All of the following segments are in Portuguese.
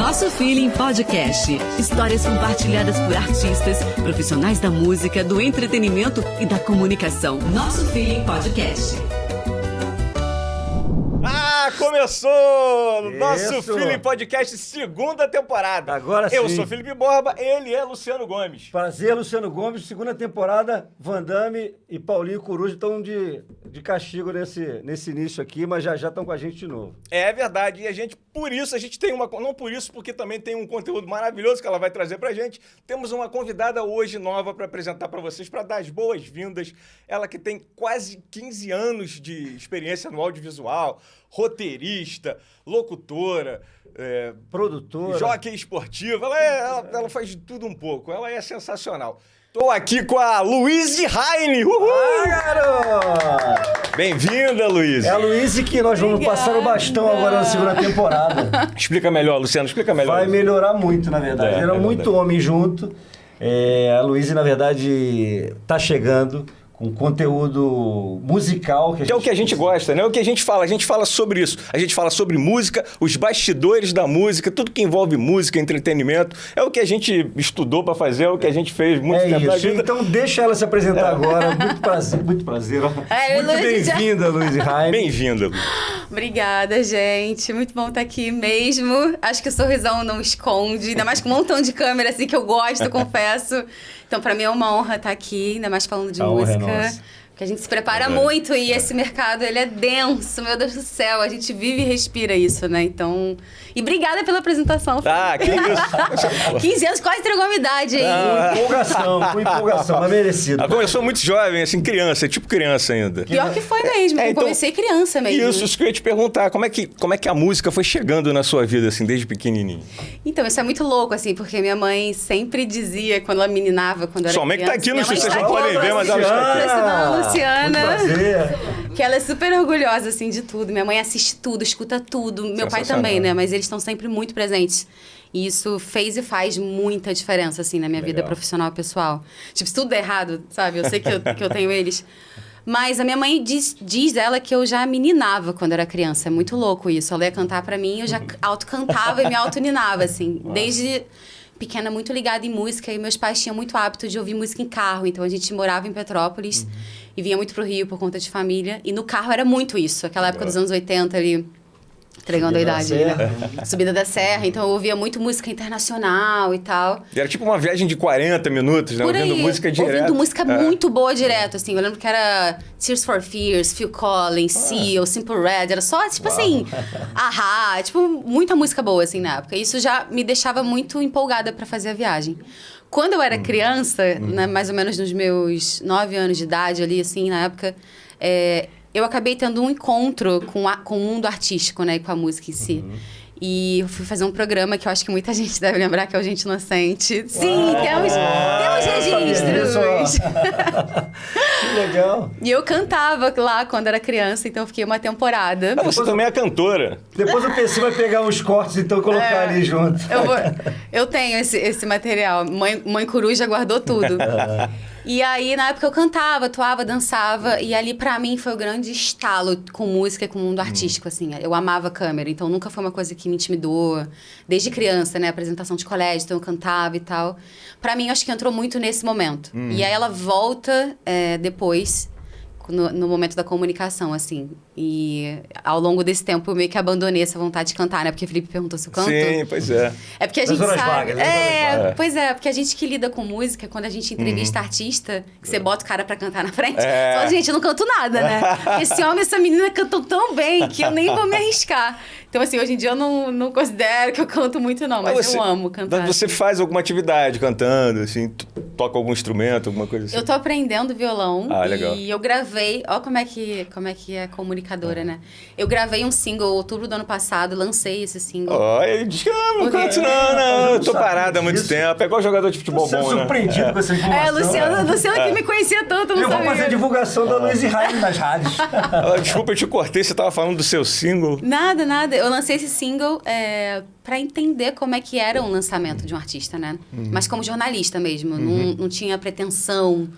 Nosso Feeling Podcast. Histórias compartilhadas por artistas, profissionais da música, do entretenimento e da comunicação. Nosso Feeling Podcast. Começou! Nosso Feeling Podcast, segunda temporada. Agora sim. Eu sou Felipe Borba, ele é Luciano Gomes. Prazer, Luciano Gomes. Segunda temporada, Van Damme e Paulinho Coruja estão de castigo nesse início aqui, mas já estão com a gente de novo. É verdade. E a gente tem uma... Não por isso, porque também tem um conteúdo maravilhoso que ela vai trazer pra gente. Temos uma convidada hoje nova para apresentar para vocês, para dar as boas-vindas. Ela que tem quase 15 anos de experiência no audiovisual, roteirista, locutora, produtora, jockey esportiva, ela faz de tudo um pouco, ela é sensacional. Estou aqui com a Luíse Raine. Uhul! garoto! Bem-vinda, Luíse. É a Luíse que nós vamos passar o bastão agora na segunda temporada. Explica melhor, Luciano, explica melhor. Vai melhorar muito, na verdade. Era muito homem junto. A Luíse, na verdade, tá chegando com conteúdo musical. Que é o que a gente gosta, né? É o que a gente fala sobre isso. A gente fala sobre música, os bastidores da música, tudo que envolve música, entretenimento. É o que a gente estudou para fazer, é o que a gente fez muito tempo na vida. Então deixa ela se apresentar agora. Muito prazer. Muito bem-vinda, Luíse Raine. Bem-vinda. Obrigada, gente. Muito bom estar aqui mesmo. Acho que o sorrisão não esconde, ainda mais com um montão de câmera assim que eu gosto, confesso. Então, para mim é uma honra estar aqui, ainda mais falando de música. Porque a gente se prepara muito e esse mercado, ele é denso, meu Deus do céu. A gente vive e respira isso, né? Então... E obrigada pela apresentação. Que isso. 15 anos, quase entregou a minha idade aí. Com empolgação, mas merecido. Ela começou muito jovem, assim, criança, tipo criança ainda. Pior que foi mesmo, eu comecei criança mesmo. Isso que eu ia te perguntar, como é que a música foi chegando na sua vida, assim, desde pequenininho? Então, isso é muito louco, assim, porque minha mãe sempre dizia, quando ela meninava, quando eu era sua mãe criança... que tá aqui, não sei se vocês não podem ver, mas ela está aqui. Luciana, prazer. Que ela é super orgulhosa, assim, de tudo. Minha mãe assiste tudo, escuta tudo. Meu pai também, né? Mas eles estão sempre muito presentes. E isso fez e faz muita diferença, assim, na minha vida profissional e pessoal. Tipo, se tudo der errado, sabe? Eu sei que eu tenho eles. Mas a minha mãe diz ela que eu já meninava quando era criança. É muito louco isso. Ela ia cantar pra mim, eu já autocantava e me autoninava, assim. Desde pequena, muito ligada em música. E meus pais tinham muito hábito de ouvir música em carro. Então, a gente morava em Petrópolis e vinha muito pro Rio por conta de família. E no carro era muito isso. Aquela época dos anos 80 ali, entregando a idade, né? Subida da Serra. Então, eu ouvia muito música internacional e tal. E era tipo uma viagem de 40 minutos, né? Ouvindo música direto. Ouvindo música muito boa direto, assim. Eu lembro que era Tears for Fears, Phil Collins, Seal, Simple Red. Era só, tipo assim, Ahá. Tipo, muita música boa, assim, na época. Isso já me deixava muito empolgada pra fazer a viagem. Quando eu era criança, né, mais ou menos nos meus 9 anos de idade ali, assim, na época, eu acabei tendo um encontro com o mundo artístico, né, e com a música em si. E eu fui fazer um programa que eu acho que muita gente deve lembrar, que é o Gente Inocente. Sim, temos registros. Que legal. E eu cantava lá quando era criança, então eu fiquei uma temporada. Você também é cantora. Depois o PC vai pegar uns cortes então colocar ali junto. Eu tenho esse material. Mãe Coruja guardou tudo. E aí, na época, eu cantava, atuava, dançava. E ali, pra mim, foi o grande estalo com música e com o mundo artístico, assim. Eu amava a câmera, então nunca foi uma coisa que me intimidou. Desde criança, né? Apresentação de colégio, então eu cantava e tal. Pra mim, acho que entrou muito nesse momento. E aí, ela volta depois, no momento da comunicação, assim. E ao longo desse tempo eu meio que abandonei essa vontade de cantar, né? Porque o Felipe perguntou se eu canto. Sim, pois é. É porque a gente sabe... vagas, pois é, porque a gente que lida com música, quando a gente entrevista artista, que você bota o cara pra cantar na frente, fala, gente, eu não canto nada, né? Esse homem e essa menina cantam tão bem que eu nem vou me arriscar. Então, assim, hoje em dia eu não considero que eu canto muito, não, mas eu amo cantar. Mas você faz alguma atividade cantando, assim, toca algum instrumento, alguma coisa assim? Eu tô aprendendo violão. Legal. E eu gravei... Ó como é que é comunicadora, né? Eu gravei um single em outubro do ano passado, lancei esse single. Ele diz que não canto não, eu tô parada há muito tempo. É igual jogador de futebol bom, né? Surpreendido com essa informação. Luciano que me conhecia tanto, não sabia. Eu vou fazer a divulgação da Luíse Raine nas rádios. Desculpa, eu te cortei, você tava falando do seu single. Nada. Eu lancei esse single pra entender como é que era um lançamento de um artista, né? Mas como jornalista mesmo. Não tinha pretensão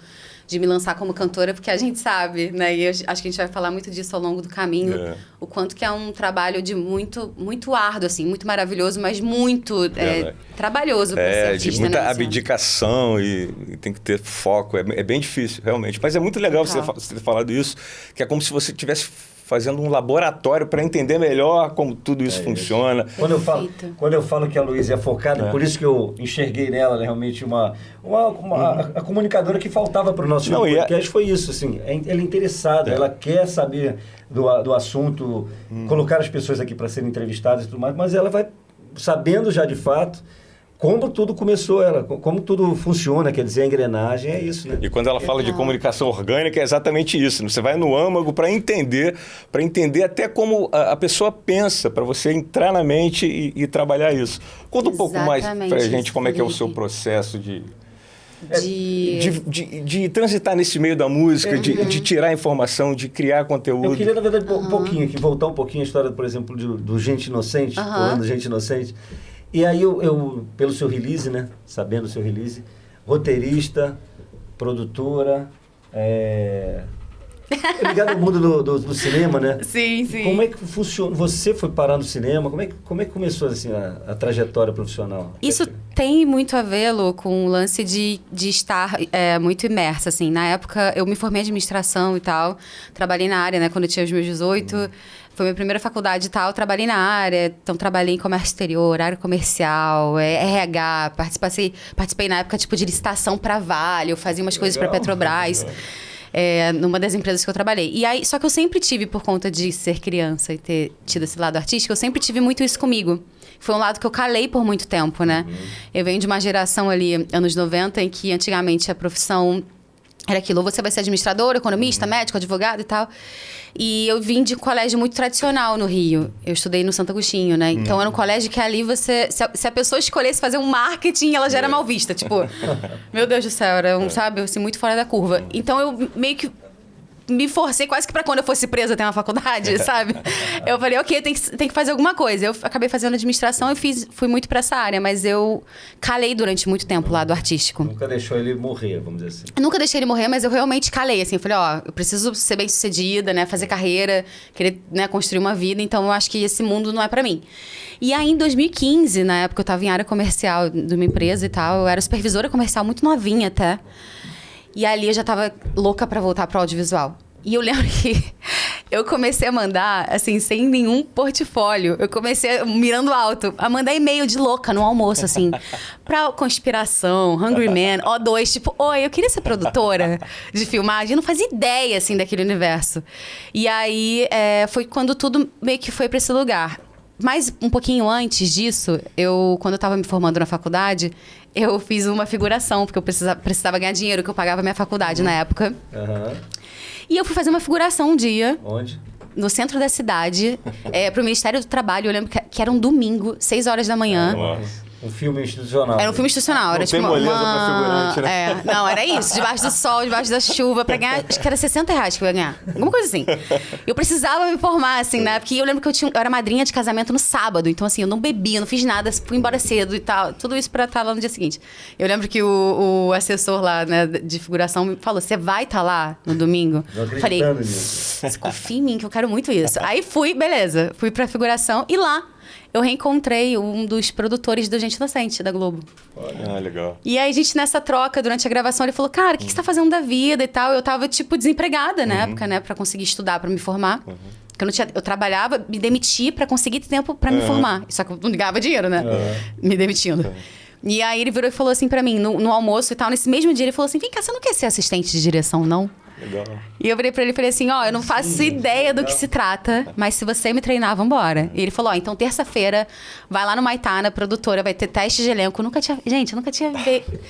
de me lançar como cantora, porque a gente sabe, né? E eu acho que a gente vai falar muito disso ao longo do caminho. O quanto que é um trabalho de muito árduo, assim, muito maravilhoso, mas muito trabalhoso para ser artista, de muita né, abdicação e tem que ter foco. É bem difícil, realmente. Mas é muito legal você ter falado isso, que é como se você estivesse fazendo um laboratório para entender melhor como tudo isso funciona. Quando eu falo que a Luísa é focada, por isso que eu enxerguei nela, né, realmente a comunicadora que faltava para o nosso podcast foi isso, assim, ela é interessada, ela quer saber do assunto, colocar as pessoas aqui para serem entrevistadas e tudo mais, mas ela vai sabendo já de fato como tudo começou, como tudo funciona, quer dizer, a engrenagem é isso, né? E quando ela fala de comunicação orgânica, é exatamente isso. Você vai no âmago para entender até como a pessoa pensa, para você entrar na mente e trabalhar isso. Conta um pouco mais para a gente como é que é o seu processo de transitar nesse meio da música, de tirar informação, de criar conteúdo. Eu queria, na verdade, um pouquinho aqui, voltar um pouquinho a história, por exemplo, do Gente Inocente, do Gente Inocente. E aí eu, pelo seu release, né? Sabendo o seu release, roteirista, produtora, ligado ao mundo do cinema, né? Sim, sim. Como é que funciona? Você foi parar no cinema? Como é que começou assim, a trajetória profissional? Isso tem muito a ver, Lu, com o lance de estar muito imersa, assim. Na época, eu me formei em administração e tal. Trabalhei na área, né? Quando eu tinha os meus 18... Foi minha primeira faculdade e tal, trabalhei na área, então trabalhei em comércio exterior, área comercial, RH, participei na época tipo de licitação para Vale, eu fazia umas coisas para Petrobras, numa das empresas que eu trabalhei. E aí, só que eu sempre tive, por conta de ser criança e ter tido esse lado artístico, eu sempre tive muito isso comigo. Foi um lado que eu calei por muito tempo, né? Eu venho de uma geração ali, anos 90, em que antigamente a profissão era aquilo, ou você vai ser administrador, economista, médico, advogado e tal. E eu vim de um colégio muito tradicional no Rio. Eu estudei no Santo Agostinho, né? Então era um colégio que ali você... Se a pessoa escolhesse fazer um marketing, ela já era mal vista. Tipo, meu Deus do céu, era sabe, assim, muito fora da curva. Então eu meio que me forcei quase que pra quando eu fosse presa ter uma faculdade, sabe? Eu falei, ok, tem que fazer alguma coisa. Eu acabei fazendo administração e fui muito pra essa área, mas eu calei durante muito tempo lá do artístico. Nunca deixou ele morrer, vamos dizer assim. Eu nunca deixei ele morrer, mas eu realmente calei, assim. Eu falei, eu preciso ser bem-sucedida, né? Fazer carreira, querer, né, construir uma vida. Então, eu acho que esse mundo não é pra mim. E aí, em 2015, na época eu tava em área comercial de uma empresa e tal, eu era supervisora comercial, muito novinha até. E ali eu já tava louca pra voltar pro audiovisual. E eu lembro que eu comecei a mandar, assim, sem nenhum portfólio. Eu comecei, mirando alto, a mandar e-mail de louca no almoço, assim, pra Conspiração, Hungry Man, O2, tipo, oi, eu queria ser produtora de filmagem. Eu não fazia ideia, assim, daquele universo. E aí, foi quando tudo meio que foi pra esse lugar. Mas um pouquinho antes disso, quando eu tava me formando na faculdade, eu fiz uma figuração, porque eu precisava ganhar dinheiro, que eu pagava minha faculdade na época. E eu fui fazer uma figuração um dia. Onde? No centro da cidade, pro Ministério do Trabalho. Eu lembro que era um domingo, 6 horas da manhã. Nossa. Um filme institucional. Era um filme institucional. Era tipo moleza pra figurante, né? Não, era isso. Debaixo do sol, debaixo da chuva, pra ganhar... Acho que era R$60 que eu ia ganhar. Alguma coisa assim. Eu precisava me formar, assim, né? Porque eu lembro que eu era madrinha de casamento no sábado. Então, assim, eu não bebia, não fiz nada. Fui embora cedo e tal. Tudo isso pra estar lá no dia seguinte. Eu lembro que o assessor lá, né, de figuração me falou, você vai estar lá no domingo? Não falei, nisso. confia em mim que eu quero muito isso. Aí fui, beleza. Fui pra figuração e lá eu reencontrei um dos produtores do Gente Inocente, da Globo. Ah, legal. E aí, a gente, nessa troca, durante a gravação, ele falou, cara, o que você tá fazendo da vida e tal? Eu tava, tipo, desempregada na época, né? Pra conseguir estudar, pra me formar. Porque eu trabalhava, me demiti pra conseguir ter tempo pra me formar. Só que eu não ganhava dinheiro, né? Me demitindo. E aí, ele virou e falou assim pra mim, no almoço e tal, nesse mesmo dia, ele falou assim, vem cá, você não quer ser assistente de direção, não? Legal. E eu virei pra ele e falei assim, eu não faço ideia do que se trata, mas se você me treinar, vambora. E ele falou, então terça-feira, vai lá no Maitá, produtora, vai ter teste de elenco. Eu nunca tinha visto.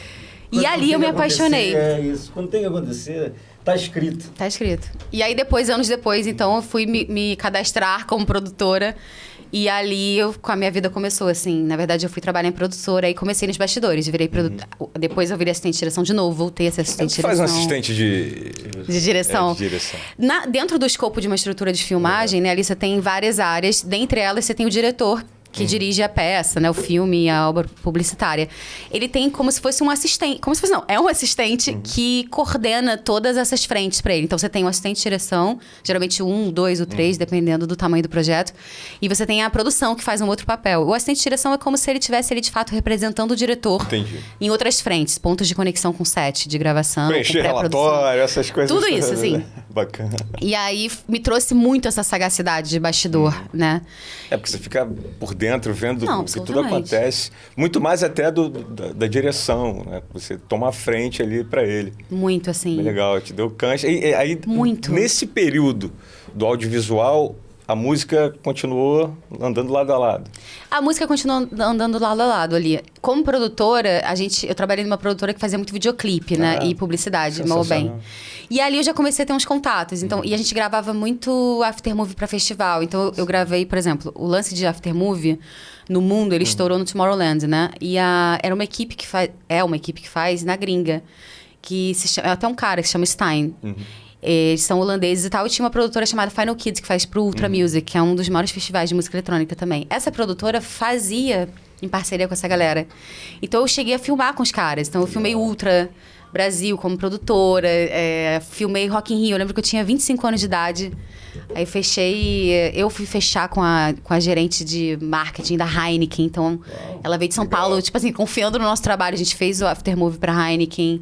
E ali eu me apaixonei. É isso, quando tem que acontecer, tá escrito. Tá escrito. E aí anos depois, então, eu fui me cadastrar como produtora. E ali, com a minha vida começou, assim. Na verdade, eu fui trabalhar em produtora e comecei nos bastidores. Virei Depois eu virei assistente de direção de novo, voltei a ser assistente de direção. Faz um assistente de direção? De direção. Dentro do escopo de uma estrutura de filmagem, né, ali você tem várias áreas. Dentre elas, você tem o diretor, que dirige a peça, né? O filme e a obra publicitária. Ele tem como se fosse um assistente... Como se fosse, não. É um assistente que coordena todas essas frentes para ele. Então, você tem um assistente de direção, geralmente 1, 2 ou 3, dependendo do tamanho do projeto. E você tem a produção, que faz um outro papel. O assistente de direção é como se ele estivesse ali, de fato, representando o diretor em outras frentes. Pontos de conexão com set, de gravação, preencher relatório, essas coisas. Tudo isso, assim. Bacana. E aí, me trouxe muito essa sagacidade de bastidor, né? É porque você fica por dentro, vendo o que tudo absolutamente. acontece. Muito mais até da direção, né? Você toma a frente ali para ele. Muito, assim. Bem legal, te deu cancha. E aí, Muito. Nesse período do audiovisual, a música continuou andando lado a lado. A música continuou andando lado a lado ali. Como produtora, eu trabalhei numa produtora que fazia muito videoclipe, né? E publicidade, mal bem. E ali eu já comecei a ter uns contatos. Então, e a gente gravava muito aftermovie para festival. Então, eu gravei, por exemplo, o lance de aftermovie no mundo, ele estourou no Tomorrowland, né? E era uma equipe que faz... É uma equipe que faz na gringa. Que se chama... É até um cara que se chama Stein. Eles são holandeses e tal. E tinha uma produtora chamada Final Kids, que faz pro Ultra Music, que é um dos maiores festivais de música eletrônica também. Essa produtora fazia em parceria com essa galera. Então, eu cheguei a filmar com os caras. Então, eu filmei Ultra Brasil como produtora, filmei Rock in Rio. Eu lembro que eu tinha 25 anos de idade. Aí eu fui fechar com a gerente de marketing da Heineken. Então, ela veio de São Paulo, tipo assim, confiando no nosso trabalho. A gente fez o aftermovie pra Heineken.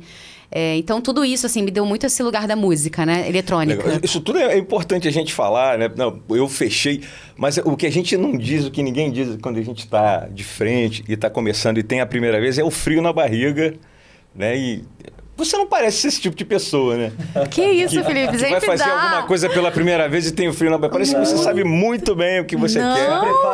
Então, tudo isso, assim, me deu muito esse lugar da música, né? Eletrônica. Legal. Isso tudo é importante a gente falar, né? Não, eu fechei, mas o que a gente não diz, o que ninguém diz quando a gente está de frente e está começando e tem a primeira vez, é o frio na barriga, né? E você não parece ser esse tipo de pessoa, né? Que isso, Felipe? Que vai fazer alguma coisa pela primeira vez e tem o frio na barriga. Parece que você sabe muito bem o que você quer.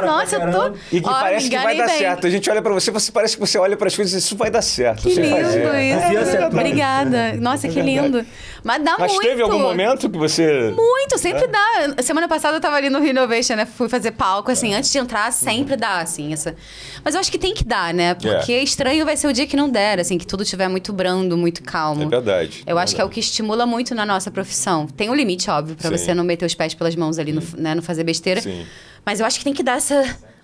Nossa, eu tô... E que parece que vai dar certo. A gente olha pra você parece que você olha para as coisas e isso vai dar certo. Que você lindo faz. isso. Obrigada. Nossa, que lindo. Mas dá muito. Mas teve algum momento que você... Muito, sempre dá. Semana passada eu tava ali no Renovation, né? Fui fazer palco, assim, antes de entrar, sempre dá, assim, essa... Mas eu acho que tem que dar, né? Porque estranho vai ser o dia que não der, assim, que tudo estiver muito brando, muito calmo. É verdade. Eu acho que é o que estimula muito na nossa profissão. Tem um limite, óbvio, pra você não meter os pés pelas mãos ali, não fazer besteira. Sim. Mas eu acho que tem que dar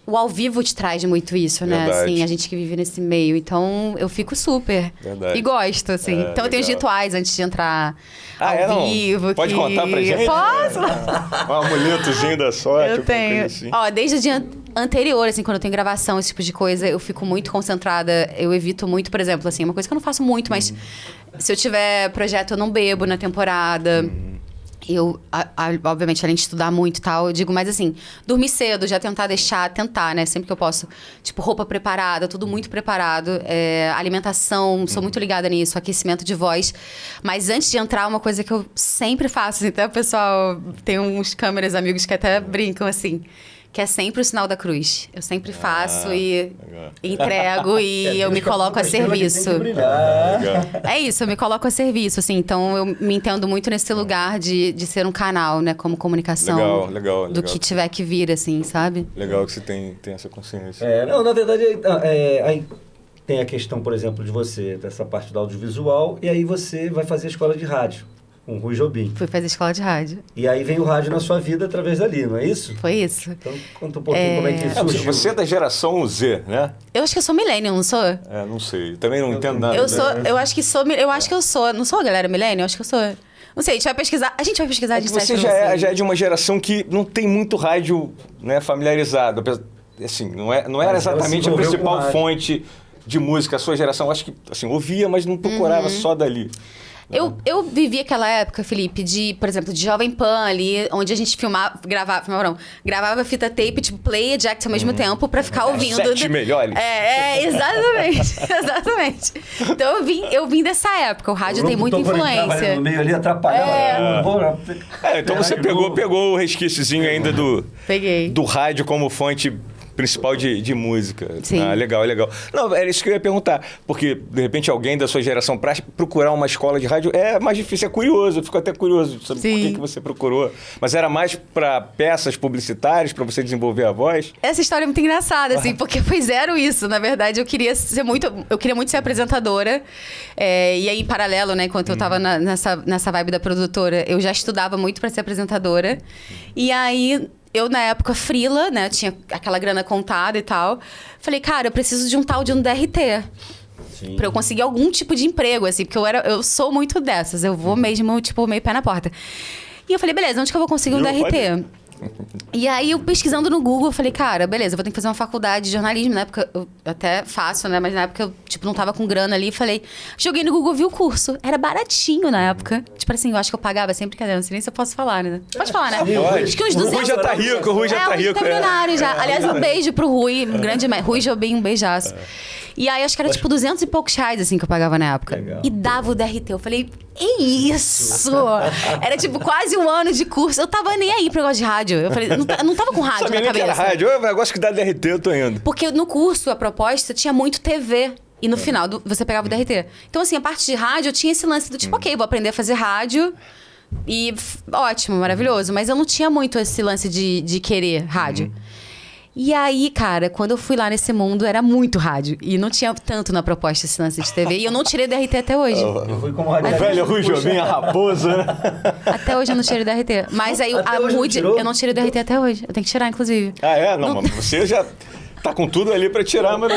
o ao vivo te traz muito isso, né? Verdade. Assim, a gente que vive nesse meio. Então, eu fico super. Verdade. E gosto, assim. Então, eu tenho os rituais antes de entrar ao vivo. Pode contar pra gente? Posso? Um amuletozinho da sorte. Eu tenho. Assim. Ó, desde o dia anterior, assim, quando eu tenho gravação, esse tipo de coisa, eu fico muito concentrada. Eu evito muito, por exemplo, assim, uma coisa que eu não faço muito, mas se eu tiver projeto, eu não bebo na temporada. Eu, obviamente, além de estudar muito e tal, eu digo, mas assim, dormir cedo, já tentar, né? Sempre que eu posso. Tipo, roupa preparada, tudo muito preparado. Alimentação, sou muito ligada nisso, aquecimento de voz. Mas antes de entrar, uma coisa que eu sempre faço, assim, até o pessoal, tem uns câmeras amigos que até brincam, assim, que é sempre o sinal da cruz. Eu sempre faço e entrego e eu me coloco a serviço. É isso, eu me coloco a serviço, assim. Então, eu me entendo muito nesse lugar de ser um canal, né? Como comunicação. Legal. Do que tiver que vir, assim, sabe? Legal que você tem essa consciência. Não, na verdade, aí tem a questão, por exemplo, de você, dessa parte do audiovisual, e aí você vai fazer a escola de rádio. Com o Rui Jobim. Fui fazer escola de rádio. E aí vem o rádio na sua vida através dali, não é isso? Foi isso. Então, conta um pouquinho como é que surgiu. Você é da geração Z, né? Eu acho que eu sou millennial, não sou? Não sei. Também não entendo nada. Eu acho que eu sou. Não sou a galera millennial? Acho que eu sou. Não sei, a gente vai pesquisar de você já é de uma geração que não tem muito rádio, né, familiarizado. Assim, não era exatamente a principal fonte de música. A sua geração, acho que assim, ouvia, mas não procurava só dali. Eu vivi aquela época, Felipe, por exemplo, de Jovem Pan ali, onde a gente gravava fita tape, tipo, play e eject ao mesmo tempo pra ficar ouvindo. 7 melhores. Exatamente. Então eu vim dessa época, o rádio tem muita influência. No meio ali atrapalhava. Então você pegou o resquíciozinho ainda do rádio como fonte principal de música. Sim. Legal. Não, era isso que eu ia perguntar. Porque, de repente, alguém da sua geração, para procurar uma escola de rádio, é mais difícil, é curioso. Eu fico até curioso de saber por que você procurou. Mas era mais para peças publicitárias, para você desenvolver a voz? Essa história é muito engraçada, assim, porque foi zero isso. Na verdade, eu queria muito ser apresentadora. E aí, em paralelo, né, enquanto eu tava nessa vibe da produtora, eu já estudava muito para ser apresentadora. E aí... eu, na época, frila, né? Tinha aquela grana contada e tal. Falei, cara, eu preciso de um tal de um DRT. Sim. Pra eu conseguir algum tipo de emprego, assim. Porque eu sou muito dessas. Eu vou mesmo, tipo, meio pé na porta. E eu falei, beleza, onde que eu vou conseguir um DRT? E aí, eu pesquisando no Google, eu falei, cara, beleza, eu vou ter que fazer uma faculdade de jornalismo. Na época, eu até faço, né? Mas na época, eu, tipo, não tava com grana ali. Falei, joguei no Google, vi o curso. Era baratinho na época. Tipo assim, eu acho que eu pagava, sem brincadeira. Não sei nem se eu posso falar, né? Pode falar, né? Acho que uns 200... O Rui já tá rico, o Rui já tá rico. Milionário já. Aliás, um beijo pro Rui. Um grande... Rui Jobim, um beijaço. E aí, acho que era tipo 200 e poucos reais, assim, que eu pagava na época. Legal. E dava o DRT. Eu falei, é isso! Era tipo quase um ano de curso. Eu tava nem aí pro negócio de rádio. Eu falei, não tava com rádio na cabeça. Que era rádio. Eu gosto que dá DRT, eu tô indo. Porque no curso, a proposta, tinha muito TV. E no final, você pegava o DRT. Então, assim, a parte de rádio, eu tinha esse lance do tipo, ok, vou aprender a fazer rádio. E ótimo, maravilhoso. Mas eu não tinha muito esse lance de querer rádio. E aí, cara, quando eu fui lá nesse mundo, era muito rádio. E não tinha tanto na proposta esse lance de TV. E eu não tirei DRT até hoje. Eu fui como rádio. O velho Rui Jobim, a raposa, né? Até hoje eu não tirei DRT. Mas aí, a Mood, eu não tirei DRT até hoje. Eu tenho que tirar, inclusive. Ah, é? Não, mas você já... Tá com tudo ali pra tirar, mas...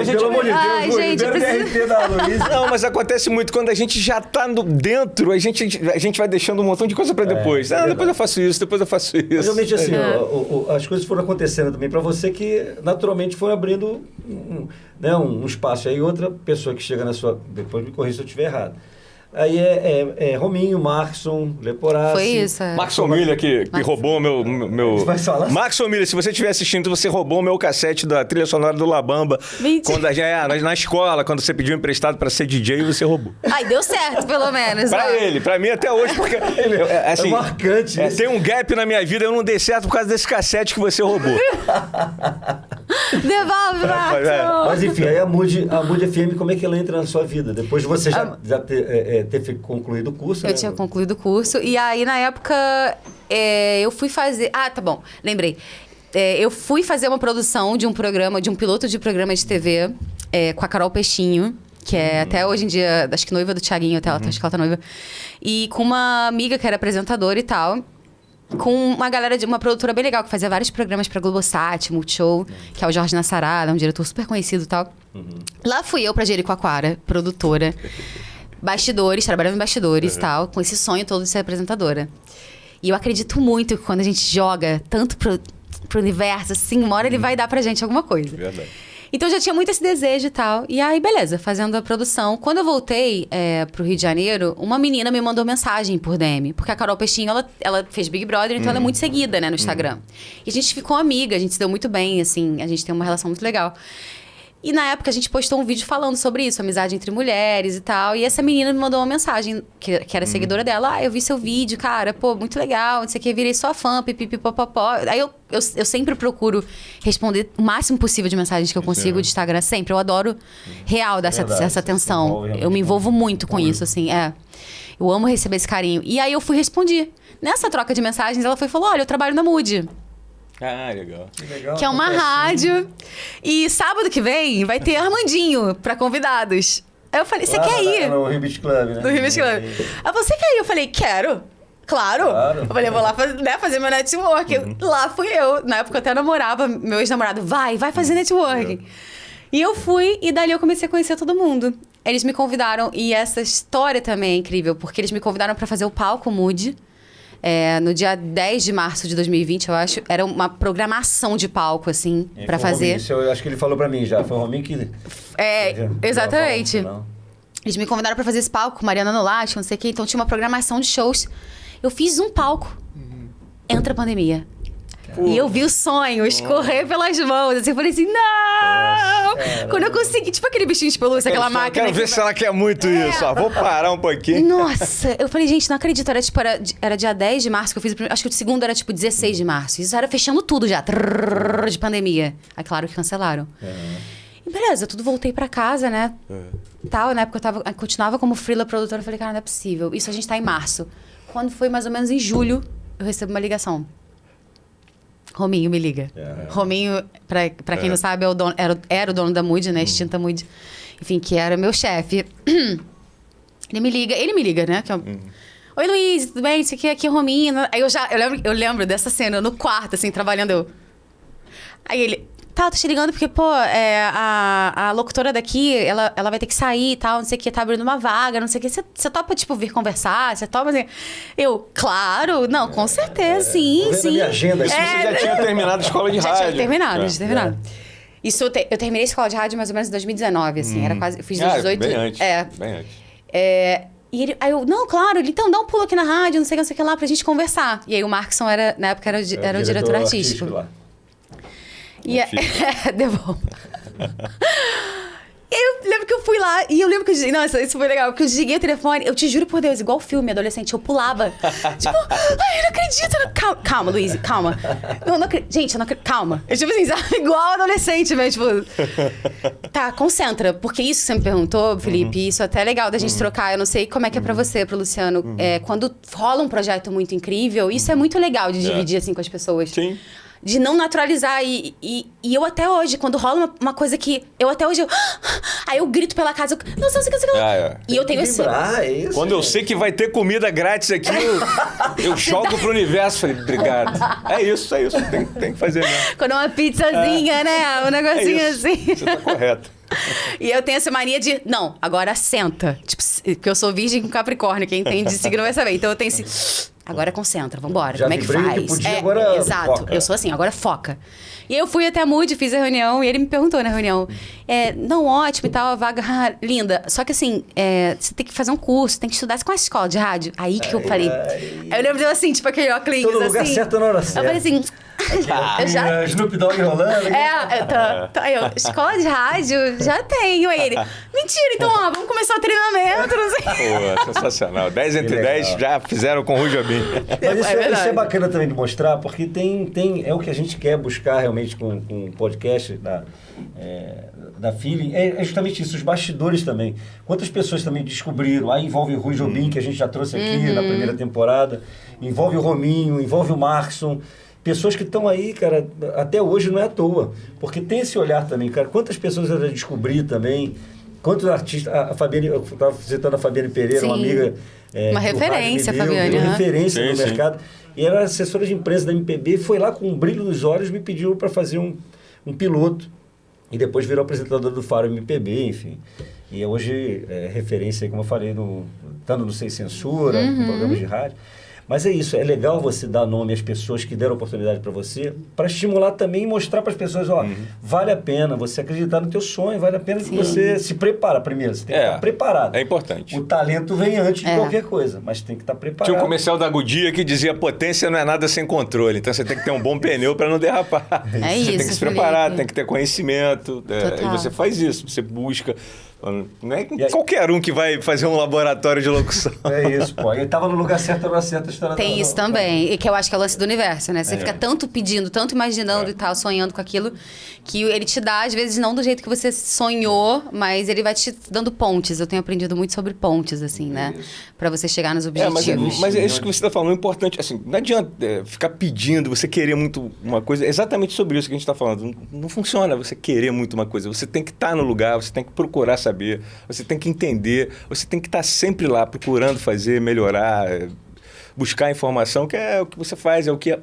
Pelo amor de Deus, gente, DRT da Luísa. Não, mas acontece muito. Quando a gente já tá dentro, a gente vai deixando um montão de coisa pra depois. Depois eu faço isso, depois eu faço isso. Realmente, assim, as coisas foram acontecendo também pra você que, naturalmente, foram abrindo um espaço. Aí outra pessoa que chega na sua... Depois me corrija se eu estiver errado. Aí Rominho, Markson, Leporassi. Foi isso. Markson Milha, que roubou o meu... Vai falar? Markson Milha, se você estiver assistindo, você roubou o meu cassete da trilha sonora do La Bamba. Mentira. Quando na escola, quando você pediu emprestado pra ser DJ, você roubou. Ai, deu certo, pelo menos. Pra mim até hoje, porque... assim, é marcante isso. Tem um gap na minha vida, eu não dei certo por causa desse cassete que você roubou. Devolve, Markson! Mas enfim, aí a Mood FM, como é que ela entra na sua vida? Depois de você já ter concluído o curso, Eu tinha concluído o curso. E aí, na época, eu fui fazer... Ah, tá bom. Lembrei. Eu fui fazer uma produção de um programa, de um piloto de programa de TV com a Carol Peixinho, que é até hoje em dia, acho que noiva do Thiaguinho, até acho que ela tá noiva. E com uma amiga que era apresentadora e tal. Com uma galera de uma produtora bem legal, que fazia vários programas pra Globosat, Multishow, que é o Jorge Nassarada, um diretor super conhecido e tal. Lá fui eu pra Jericoacoara, produtora. Bastidores, trabalhando em bastidores e tal, com esse sonho todo de ser apresentadora. E eu acredito muito que quando a gente joga tanto pro universo, assim, uma hora ele vai dar pra gente alguma coisa. Verdade. Então eu já tinha muito esse desejo e tal. E aí, beleza, fazendo a produção. Quando eu voltei pro Rio de Janeiro, uma menina me mandou mensagem por DM. Porque a Carol Peixinho, ela fez Big Brother, então ela é muito seguida, né, no Instagram. E a gente ficou amiga, a gente se deu muito bem, assim, a gente tem uma relação muito legal. E na época a gente postou um vídeo falando sobre isso, amizade entre mulheres e tal. E essa menina me mandou uma mensagem, que era seguidora dela. Ah, eu vi seu vídeo, cara, pô, muito legal, não sei o que, virei sua fã, pipipipopopó. Aí eu sempre procuro responder o máximo possível de mensagens que eu consigo de Instagram, sempre. Eu adoro real dessa atenção. Eu me envolvo muito com isso, assim, Eu amo receber esse carinho. E aí eu fui responder. Nessa troca de mensagens, ela foi e falou, olha, eu trabalho na Mood. Ah, legal. Que é uma rádio. E sábado que vem vai ter Armandinho pra convidados. Aí eu falei, você quer ir? No Rio Beach Club, né? No Rio Beach Club. Aí você quer ir? Eu falei, quero. Claro. Eu falei, vou lá fazer meu network. Lá fui eu. Na época eu até namorava, meu ex-namorado, vai fazer network. E eu fui, e dali eu comecei a conhecer todo mundo. Eles me convidaram, e essa história também é incrível, porque eles me convidaram pra fazer o palco Mood. No dia 10 de março de 2020, eu acho, era uma programação de palco, assim, pra fazer. Isso eu acho que ele falou pra mim já, foi o Rominho que... Exatamente. Eles me convidaram pra fazer esse palco, Mariana Nolato, não sei o quê, então tinha uma programação de shows. Eu fiz um palco, entra a pandemia. E eu vi o sonho escorrer pelas mãos. Assim, eu falei assim, não! Quando eu consegui, tipo aquele bichinho de pelúcia, aquela máquina. Quero ver se ela quer muito isso. Vou parar um pouquinho. Nossa, eu falei, gente, não acredito. Era dia 10 de março que eu fiz o primeiro. Acho que o segundo era tipo 16 de março. Isso era fechando tudo já, de pandemia. Aí, claro que cancelaram. E beleza, tudo voltei pra casa, né? Tal, na época eu continuava como freela produtora. Eu falei, cara, não é possível. Isso a gente tá em março. Quando foi mais ou menos em julho, eu recebo uma ligação. Rominho me liga. Rominho, pra quem não sabe, era o dono da Mood, né? Extinta Mood. Enfim, que era meu chefe. Ele me liga, né? Que é oi, Luiz, tudo bem? Isso aqui é Romina. Aí eu lembro dessa cena, no quarto, assim, trabalhando. Aí ele, tá, tô te ligando porque, pô, a locutora daqui, ela vai ter que sair e tal, não sei o que, tá abrindo uma vaga, não sei o que. Você topa, tipo, vir conversar? Você topa, assim... Eu, claro, não, com certeza, sim. Minha agenda. Isso você já tinha terminado a escola de rádio. Já tinha terminado. Isso, eu terminei a escola de rádio mais ou menos em 2019, assim, era quase... Eu fiz 18... Bem antes, bem antes. E aí eu, não, claro, então dá um pulo aqui na rádio, não sei o que lá, pra gente conversar. E aí o Markson, na época, era o diretor artístico. Lá. E devolvo. Eu lembro que eu fui lá e eu lembro que... Nossa, isso foi legal. Porque eu desliguei o telefone. Eu te juro por Deus, igual filme adolescente, eu pulava. Tipo, ai, eu não acredito. Calma, Luiz, calma. Não acredito. Gente, eu não acredito. Calma. Eu, tipo assim, sabe? Igual adolescente, mesmo. Tipo... Tá, concentra. Porque isso que você me perguntou, Felipe, isso até é legal da gente trocar. Eu não sei como é que é pra você, pro Luciano. Quando rola um projeto muito incrível, isso é muito legal de dividir, assim, com as pessoas. Sim. De não naturalizar. E eu até hoje, quando rola uma coisa que... Eu até hoje... Aí eu grito pela casa. Não sei o que. E eu tenho esse... Isso, quando eu sei que vai ter comida grátis aqui, eu jogo pro universo. Falei, obrigado. É isso. Tem que fazer mesmo. Quando é uma pizzazinha, né? Um negocinho assim. Você tá correto. E eu tenho essa mania de... Não, agora senta. Tipo, porque eu sou virgem com Capricórnio. Quem entende de signo vai saber. Então eu tenho esse... Agora concentra, vambora. Como é que faz? Agora exato. Foca. Eu sou assim, agora foca. E aí eu fui até a Mood, fiz a reunião, e ele me perguntou na reunião. Não, ótimo e tal, a vaga linda. Só que assim, você tem que fazer um curso, tem que estudar. Você conhece a escola de rádio? Aí que eu falei... Aí eu lembro de eu assim, tipo aquele óculos todo assim. lugar certo na hora certa. Eu falei assim... eu já... Snoop Dogg rolando. Escola de rádio, já tenho. Aí ele, mentira, então vamos começar o treinamento, não sei. Pô, sensacional. 10 entre 10 já fizeram com o Rui Jobim. Mas isso é bacana também de mostrar, porque é o que a gente quer buscar realmente com o podcast da Feeling, é justamente isso, os bastidores também. Quantas pessoas também descobriram, aí envolve o Rui Jobim, que a gente já trouxe aqui na primeira temporada, envolve o Rominho, envolve o Markson, pessoas que estão aí, cara, até hoje não é à toa, porque tem esse olhar também, cara, quantas pessoas eu já descobri também, quantos artistas, a Fabiane, eu estava citando a Fabiane Pereira, uma amiga... uma referência, Fabiane. Uma referência no mercado, e era assessora de imprensa da MPB, foi lá com um brilho nos olhos, me pediu para fazer um piloto, e depois virou apresentador do Faro MPB, enfim. E hoje é referência, como eu falei, estando no Sem Censura, com programas de rádio. Mas é isso, é legal você dar nome às pessoas que deram oportunidade para você, para estimular também e mostrar para as pessoas, vale a pena você acreditar no teu sonho, vale a pena que você se prepara primeiro, você tem que estar preparado. É importante. O talento vem antes de qualquer coisa, mas tem que estar preparado. Tinha um comercial da Goodyear que dizia, potência não é nada sem controle, então você tem que ter um bom pneu para não derrapar. Você tem que se preparar, tem que ter conhecimento, e você faz isso, você busca... Não é qualquer um que vai fazer um laboratório de locução. É isso, pô. Ele estava no lugar certo, na hora certa. Tem isso também. E que eu acho que é o lance do universo, né? Você fica tanto pedindo, tanto imaginando e tal, sonhando com aquilo, que ele te dá, às vezes, não do jeito que você sonhou, mas ele vai te dando pontes. Eu tenho aprendido muito sobre pontes, assim, né? Pra você chegar nos objetivos. Mas é isso que você está falando, é importante. Assim, não adianta ficar pedindo, você querer muito uma coisa. É exatamente sobre isso que a gente está falando. Não funciona você querer muito uma coisa. Você tem que estar no lugar, você tem que procurar saber, você tem que entender, você tem que estar sempre lá procurando fazer, melhorar, buscar informação, que é o que você faz, é o que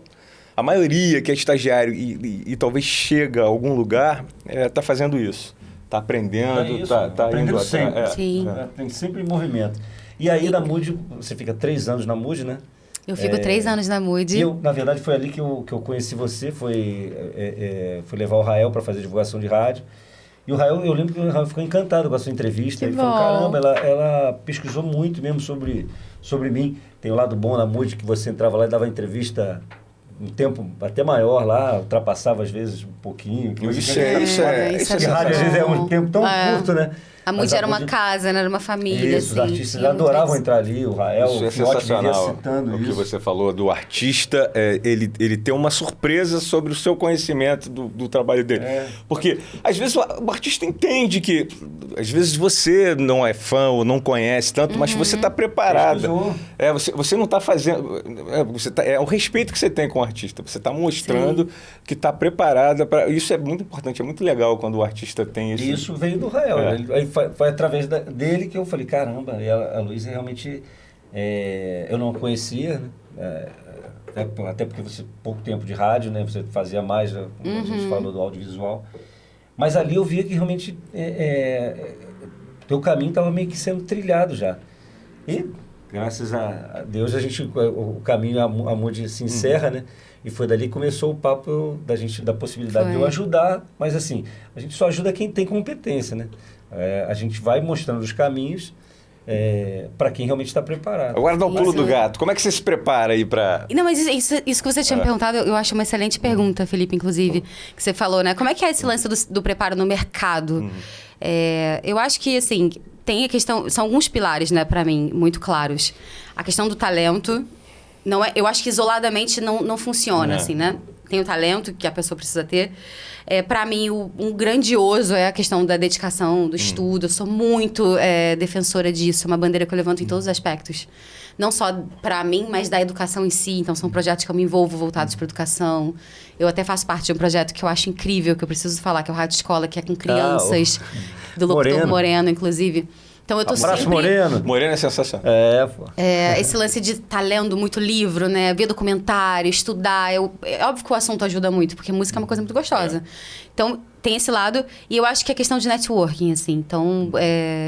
a maioria que é estagiário e talvez chega a algum lugar está fazendo isso. Está aprendendo, está aprendendo indo sempre. Aprende sempre em movimento. E aí na Mood, você fica 3 anos na Mood, né? Eu fico 3 anos na Mood. E eu, na verdade, foi ali que eu conheci você, foi levar o Rael para fazer divulgação de rádio. E o Rael, eu lembro que o Rael ficou encantado com a sua entrevista. Ele falou, caramba, ela pesquisou muito mesmo sobre mim. Tem o lado bom na Mood, que você entrava lá e dava entrevista um tempo até maior lá, ultrapassava às vezes um pouquinho. Isso é rádio às vezes é um tempo tão curto, né? A Mood era uma casa, né? Era uma família. Isso, assim, os artistas adoravam entrar ali, o Rael, isso é sensacional. O que você falou do artista, ele tem uma surpresa sobre o seu conhecimento do trabalho dele. Porque, às vezes, o artista entende que, às vezes, você não é fã ou não conhece tanto, mas você está preparada. Você não está fazendo... É o respeito que você tem com o artista. Você está mostrando que está preparada para... Isso é muito importante, é muito legal quando o artista tem isso. Isso veio do Rael. Aí foi através dele que eu falei, caramba, a Luísa realmente Eu não conhecia, né? Até porque você pouco tempo de rádio, né? Você fazia mais, como a gente falou, do audiovisual. Mas ali eu via que realmente teu caminho estava meio que sendo trilhado já. E, graças a Deus, o caminho, a Mood se encerra, né? E foi dali que começou o papo da possibilidade de eu ajudar. Mas assim, a gente só ajuda quem tem competência, né? A gente vai mostrando os caminhos para quem realmente está preparado. Agora dá o pulo do gato. Como é que você se prepara aí para... Não, mas isso que você tinha me perguntado, eu acho uma excelente pergunta, Felipe, inclusive, que você falou, né? Como é que é esse lance do preparo no mercado? Eu acho que, assim, tem a questão... São alguns pilares, né, para mim, muito claros. A questão do talento. Eu acho que isoladamente não funciona, assim, né? Tem o talento que a pessoa precisa ter. Para mim, um grandioso é a questão da dedicação, do estudo. Eu sou muito defensora disso. É uma bandeira que eu levanto em todos os aspectos. Não só para mim, mas da educação em si. Então, são projetos que eu me envolvo voltados para educação. Eu até faço parte de um projeto que eu acho incrível, que eu preciso falar, que é o Rádio Escola, que é com crianças, do locutor Moreno, inclusive. Então, eu tô Abraço, sempre... Moreno. Moreno é sensacional. Pô. Esse lance de estar lendo muito livro, né? Ver documentário, estudar. É óbvio que o assunto ajuda muito, porque música é uma coisa muito gostosa. Então, tem esse lado. E eu acho que é questão de networking, assim. Então,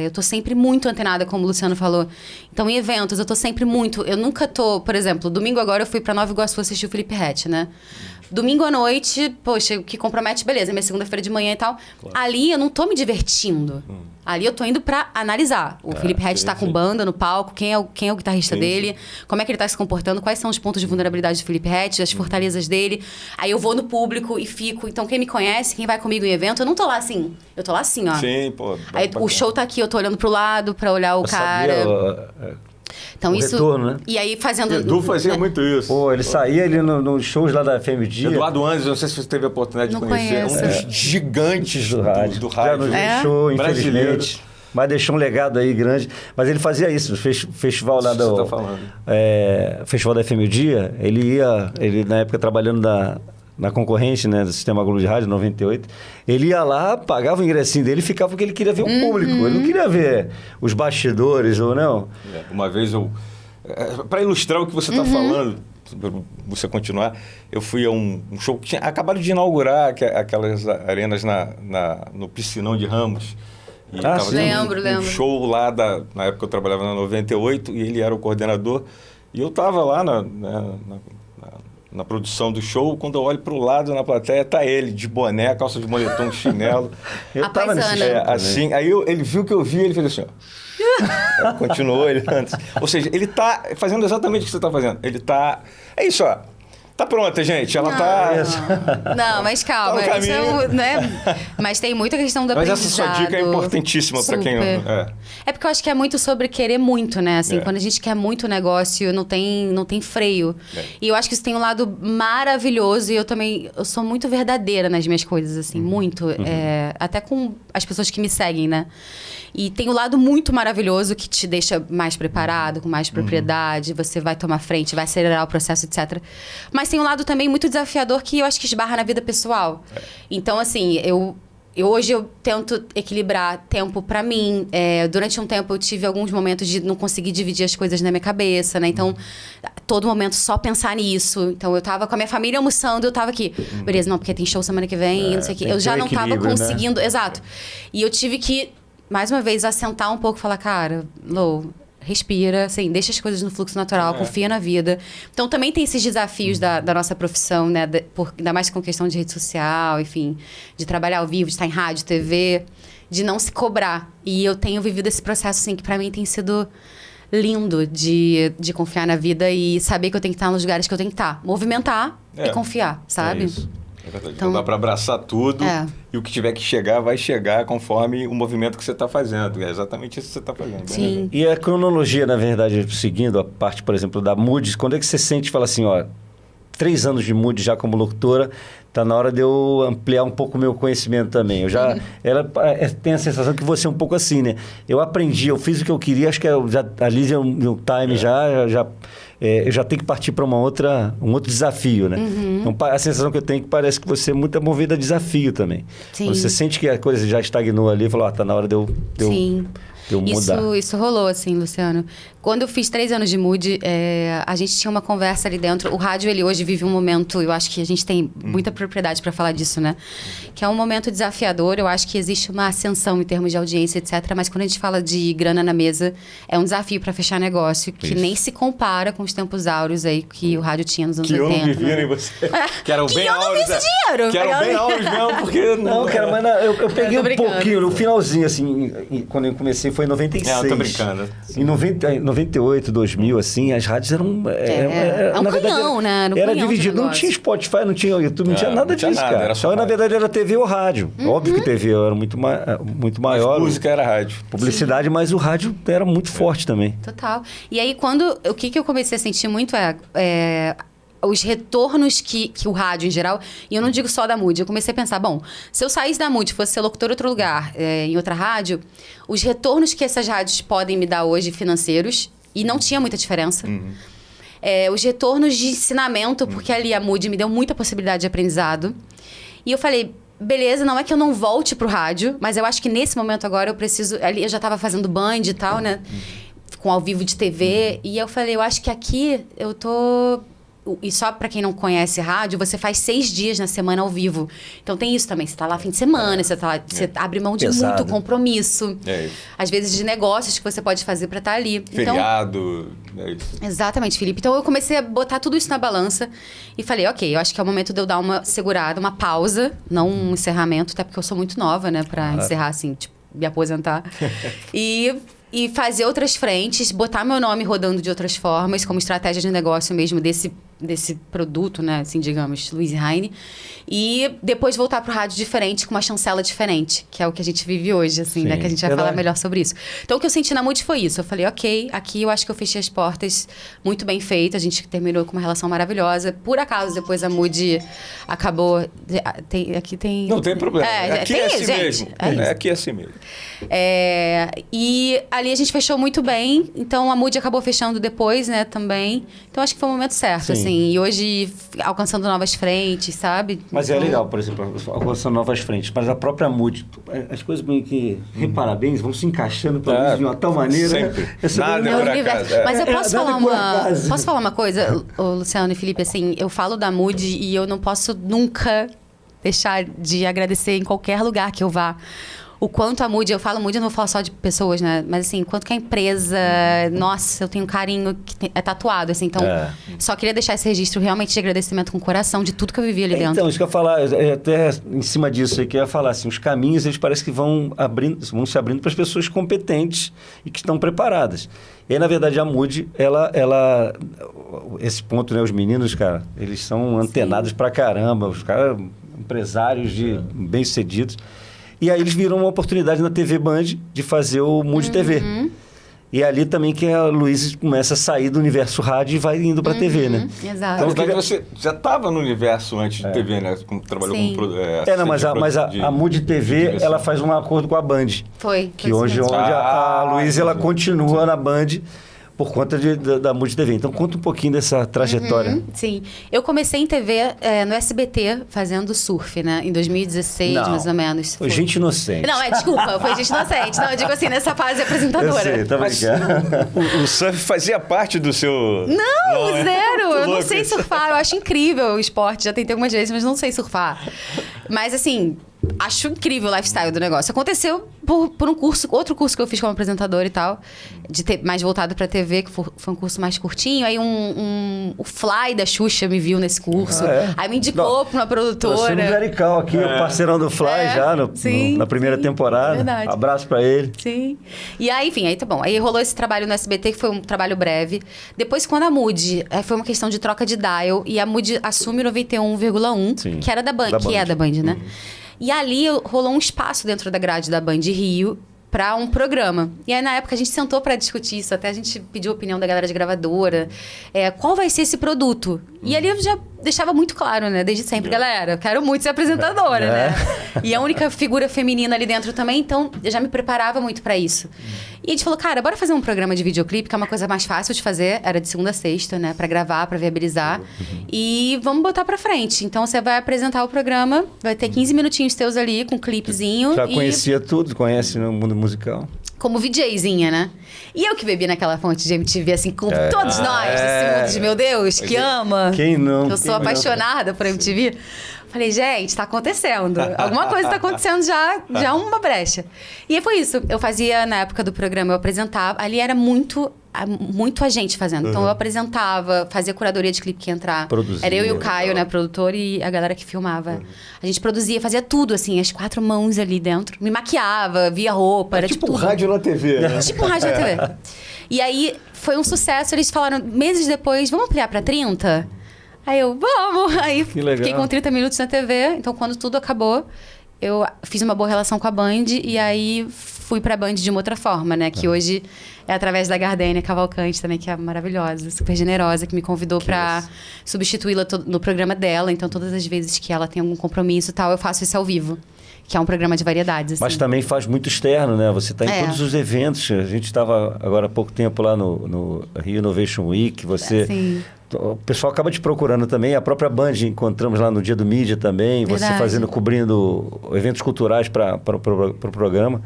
eu tô sempre muito antenada, como o Luciano falou. Então, em eventos, eu tô sempre muito... Eu nunca tô... Por exemplo, domingo agora eu fui pra Nova Iguaçu assistir o Felipe Ret, né? Domingo à noite, poxa, o que compromete, beleza. Minha segunda-feira de manhã e tal. Claro. Ali eu não tô me divertindo. Ali eu tô indo pra analisar. O Felipe Ret tá com banda no palco, quem é o guitarrista dele, como é que ele tá se comportando, quais são os pontos de vulnerabilidade do Felipe Ret, as fortalezas dele. Aí eu vou no público e fico. Então, quem me conhece, quem vai comigo em evento, eu não tô lá assim. Eu tô lá assim, ó. Sim, pô. Aí o show tá aqui, eu tô olhando pro lado pra olhar o cara. Então, isso... retorno, né? E aí fazendo... Edu fazia muito isso. Pô, ele saía ali nos shows lá da FM Dia. Eduardo Andes, não sei se você teve a oportunidade de conhecer. Conheço. Um dos gigantes do rádio. Já nos deixou, infelizmente. Mas deixou um legado aí grande. Mas ele fazia isso, no festival lá do... Você tá falando. Festival da FM Dia, ele na época trabalhando na concorrente, né, do Sistema Globo de Rádio, 98, ele ia lá, pagava o ingressinho dele e ficava porque ele queria ver o público. Ele não queria ver os bastidores ou não. Uma vez para ilustrar o que você está falando, para você continuar, eu fui a um show que tinha acabado de inaugurar aquelas arenas no Piscinão de Ramos. E lembro. Um show lá, na época eu trabalhava na 98, e ele era o coordenador. E eu estava lá na produção do show, quando eu olho para o lado na plateia, tá ele, de boné, calça de moletom, chinelo. Eu tava nesse assim, aí ele viu que eu vi, ele fez assim, ó. Continuou ele antes. Ou seja, ele tá fazendo exatamente o que você tá fazendo. Ele tá... É isso, ó. Tá pronta, gente. Ela Não, mas calma. Tá isso mas tem muita questão da aprendizado. Mas essa sua dica é importantíssima para quem... É porque eu acho que é muito sobre querer muito, né? Assim, quando a gente quer muito negócio, não tem freio. E eu acho que isso tem um lado maravilhoso. E eu sou muito verdadeira nas minhas coisas, assim. Muito. Até com as pessoas que me seguem, né? E tem um lado muito maravilhoso que te deixa mais preparado, com mais propriedade. Você vai tomar frente, vai acelerar o processo, etc. Mas tem um lado também muito desafiador que eu acho que esbarra na vida pessoal. Então, assim, hoje eu tento equilibrar tempo pra mim. Durante um tempo eu tive alguns momentos de não conseguir dividir as coisas na minha cabeça, né? Então, todo momento só pensar nisso. Então, eu tava com a minha família almoçando, eu tava aqui. Beleza, não, porque tem show semana que vem, não sei o quê. Eu já não tava conseguindo... Né? Exato. E eu tive que, mais uma vez, assentar um pouco e falar, cara, Lou... Respira, assim, deixa as coisas no fluxo natural, confia na vida. Então, também tem esses desafios da nossa profissão, né? Ainda mais com questão de rede social, enfim, de trabalhar ao vivo, de estar em rádio, TV, de não se cobrar. E eu tenho vivido esse processo, assim, que pra mim tem sido lindo de confiar na vida e saber que eu tenho que estar nos lugares que eu tenho que estar. Movimentar e confiar, sabe? É isso. Então dá para abraçar tudo e o que tiver que chegar, vai chegar conforme o movimento que você está fazendo. É exatamente isso que você está fazendo. Sim. Né? E a cronologia, na verdade, seguindo a parte, por exemplo, da Mood, quando é que você sente e fala assim, ó, 3 anos de Mood já como locutora, tá na hora de eu ampliar um pouco o meu conhecimento também. Eu já... Ela tem a sensação que você é um pouco assim, né? Eu aprendi, eu fiz o que eu queria, acho que ali é um time eu já tenho que partir para um outro desafio, né? Então, a sensação que eu tenho é que parece que você é muito movida a desafio também. Sim. Você sente que a coisa já estagnou ali e falou, tá na hora de eu Sim. Isso rolou, assim, Luciano. Quando eu fiz 3 anos de Mood, a gente tinha uma conversa ali dentro. O rádio, ele hoje vive um momento, eu acho que a gente tem muita propriedade para falar disso, né? Que é um momento desafiador. Eu acho que existe uma ascensão em termos de audiência, etc. Mas quando a gente fala de grana na mesa, é um desafio para fechar negócio, que nem se compara com os tempos áureos aí que o rádio tinha nos anos 80. Que eu não vivia nem você. Que eram bem áureos. Eu não vi esse dinheiro. Que eram bem áureos mesmo, porque... Não, cara, mas eu peguei um pouquinho, no finalzinho, assim, quando eu comecei foi em 96. Eu tô brincando. Em 98, 2000, assim, as rádios eram... um na canhão, né? Era dividido, não tinha Spotify, não tinha YouTube, não tinha nada disso, cara. Era só na verdade, era TV ou rádio. Óbvio que TV era muito maior. A música era rádio. Publicidade, mas o rádio era muito forte também. Total. E aí, o que eu comecei a sentir muito os retornos que o rádio em geral, e eu não digo só da Mood, eu comecei a pensar, bom, se eu saísse da Mood, fosse ser locutor em outro lugar, em outra rádio, os retornos que essas rádios podem me dar hoje financeiros, e não tinha muita diferença. Os retornos de ensinamento, porque ali a Mood me deu muita possibilidade de aprendizado. E eu falei, beleza, não é que eu não volte pro rádio, mas eu acho que nesse momento agora eu preciso... Ali eu já estava fazendo Band e tal, né? Com ao vivo de TV. E eu falei, eu acho que aqui eu tô... E só para quem não conhece rádio, você faz 6 dias na semana ao vivo. Então tem isso também. Você tá lá fim de semana, você tá lá, você abre mão de muito compromisso. Às vezes de negócios que você pode fazer para estar ali. Feriado, isso. Exatamente, Felipe. Então eu comecei a botar tudo isso na balança e falei, ok, eu acho que é o momento de eu dar uma segurada, uma pausa, não um encerramento, até porque eu sou muito nova, né, para encerrar assim, tipo, me aposentar. E fazer outras frentes, botar meu nome rodando de outras formas, como estratégia de negócio mesmo desse produto, né? Assim, digamos, Luiz Heine. E depois voltar pro rádio diferente, com uma chancela diferente, que é o que a gente vive hoje, assim, né? Que a gente vai falar melhor sobre isso. Então, o que eu senti na Mood foi isso. Eu falei, ok, aqui eu acho que eu fechei as portas muito bem feito. A gente terminou com uma relação maravilhosa. Por acaso, depois a Mood acabou... Aqui tem... Não tem problema. Aqui é assim gente, mesmo. Aqui é assim mesmo. E ali a gente fechou muito bem. Então, a Mood acabou fechando depois, né, também. Então, acho que foi o momento certo, assim. E hoje, alcançando novas frentes, sabe? Mas é legal, por exemplo, alcançando novas frentes. Mas a própria Mood, as coisas meio que, parabéns, vão se encaixando de uma tal maneira. Sempre. Nada por acaso. Mas eu posso falar uma coisa, Luciano e Felipe, assim, eu falo da Mood e eu não posso nunca deixar de agradecer em qualquer lugar que eu vá. O quanto a Mood, eu falo Mood, eu não vou falar só de pessoas, né? Mas assim, quanto que a empresa... Nossa, eu tenho um carinho que é tatuado, assim. Então, só queria deixar esse registro realmente de agradecimento com o coração de tudo que eu vivi ali dentro. Então, isso que eu ia falar, até em cima disso aí, que eu ia falar, assim, os caminhos, eles parecem que vão se abrindo para as pessoas competentes e que estão preparadas. E aí, na verdade, a Mood, ela esse ponto, né? Os meninos, cara, eles são antenados pra caramba. Os caras, empresários bem-sucedidos. E aí eles viram uma oportunidade na TV Band de fazer o Mood TV. E ali também que a Luiz começa a sair do universo rádio e vai indo para a TV, né? Exato. Então, você já estava no universo antes de TV, né? Trabalhou como... mas a Mood TV, ela faz um acordo com a Band. Foi. Que hoje a Luiz, ela continua na Band por conta da Mood TV. Então, conta um pouquinho dessa trajetória. Sim. Eu comecei em TV no SBT, fazendo surf, né? Em 2016, mais ou menos. Foi gente inocente. Não, desculpa, foi gente inocente. Não, eu digo assim, nessa fase apresentadora. Eu sei, tá brincando. O surf fazia parte do seu... Não, zero. Eu não sei surfar. Eu acho incrível o esporte. Já tentei algumas vezes, mas não sei surfar. Mas, assim... Acho incrível o lifestyle do negócio. Aconteceu por um curso, outro curso que eu fiz como apresentadora e tal, de ter mais voltado pra TV, que foi um curso mais curtinho. Aí o Fly da Xuxa me viu nesse curso. Aí me indicou pra uma produtora. Você no Verical aqui, o parceirão do Fly já, na primeira temporada. Verdade. Abraço pra ele. Sim. E aí, enfim, aí tá bom. Aí rolou esse trabalho no SBT, que foi um trabalho breve. Depois, quando a Mood, foi uma questão de troca de dial, e a Mood assume 91,1, que era da Band, que é da Band, né? E ali rolou um espaço dentro da grade da Band Rio para um programa. E aí, na época, a gente sentou para discutir isso. Até a gente pediu a opinião da galera de gravadora. Qual vai ser esse produto? E ali eu já deixava muito claro, né? Desde sempre, galera, eu quero muito ser apresentadora, né? E a única figura feminina ali dentro também, então eu já me preparava muito pra isso. E a gente falou, cara, bora fazer um programa de videoclipe, que é uma coisa mais fácil de fazer, era de segunda a sexta, né? Pra gravar, pra viabilizar. E vamos botar pra frente. Então você vai apresentar o programa, vai ter 15 minutinhos teus ali, com um clipezinho. Já conhecia tudo, conhece no mundo musical. Como VJzinha, né? E eu que bebi naquela fonte de MTV, assim, como todos nós, desse mundo de meu Deus, que ama. Quem não? Eu sou apaixonada por MTV. Falei, gente, tá acontecendo. Alguma coisa tá acontecendo já uma brecha. E aí foi isso. Eu fazia, na época do programa, eu apresentava. Ali era muito a gente fazendo. Então eu apresentava, fazia curadoria de clipe que ia entrar. Produzia. Era eu e o Caio, né, produtor, e a galera que filmava. A gente produzia, fazia tudo, assim, as 4 mãos ali dentro. Me maquiava, via roupa, era tipo tudo. rádio na TV, né? Tipo um rádio na TV. E aí foi um sucesso. Eles falaram, meses depois, vamos ampliar pra 30? Aí eu, vamos! Aí fiquei com 30 minutos na TV. Então, quando tudo acabou, eu fiz uma boa relação com a Band. E aí, fui pra Band de uma outra forma, né? Que hoje é através da Gardênia Cavalcante também, que é maravilhosa, super generosa, que me convidou pra substituí-la no programa dela. Então, todas as vezes que ela tem algum compromisso e tal, eu faço isso ao vivo. Que é um programa de variedades. Assim. Mas também faz muito externo, né? Você está em todos os eventos. A gente estava agora há pouco tempo lá no Rio Innovation Week. Você... O pessoal acaba te procurando também. A própria Band encontramos lá no Dia do Mídia também. Verdade. Você cobrindo eventos culturais para o programa.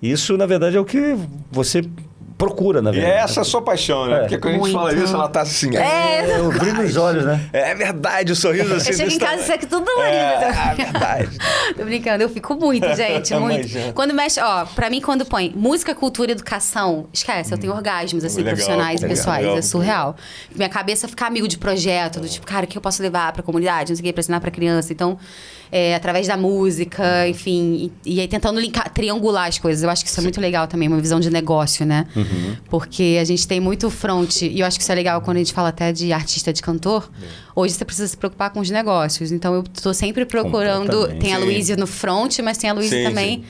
Isso, na verdade, é o que você procura, na verdade. E é essa a sua paixão, né? Porque quando a gente fala isso, ela tá assim... o brilho nos olhos, né? É verdade, o sorriso assim... Eu chego em casa e sei que tudo bonito. É verdade. Tô brincando, eu fico muito, gente, muito. Quando mexe, pra mim, quando põe música, cultura e educação, esquece, eu tenho orgasmos, assim, profissionais e pessoais, é surreal. Minha cabeça fica amigo de projeto, do tipo, cara, o que eu posso levar pra comunidade, não sei o que, pra ensinar pra criança, então... através da música, enfim, e aí tentando triangular as coisas. Eu acho que isso é muito legal também, uma visão de negócio, né? Porque a gente tem muito front, e eu acho que isso é legal quando a gente fala até de artista, de cantor. Hoje você precisa se preocupar com os negócios. Então eu tô sempre procurando. Tem a Luísa no front, mas tem a Luísa também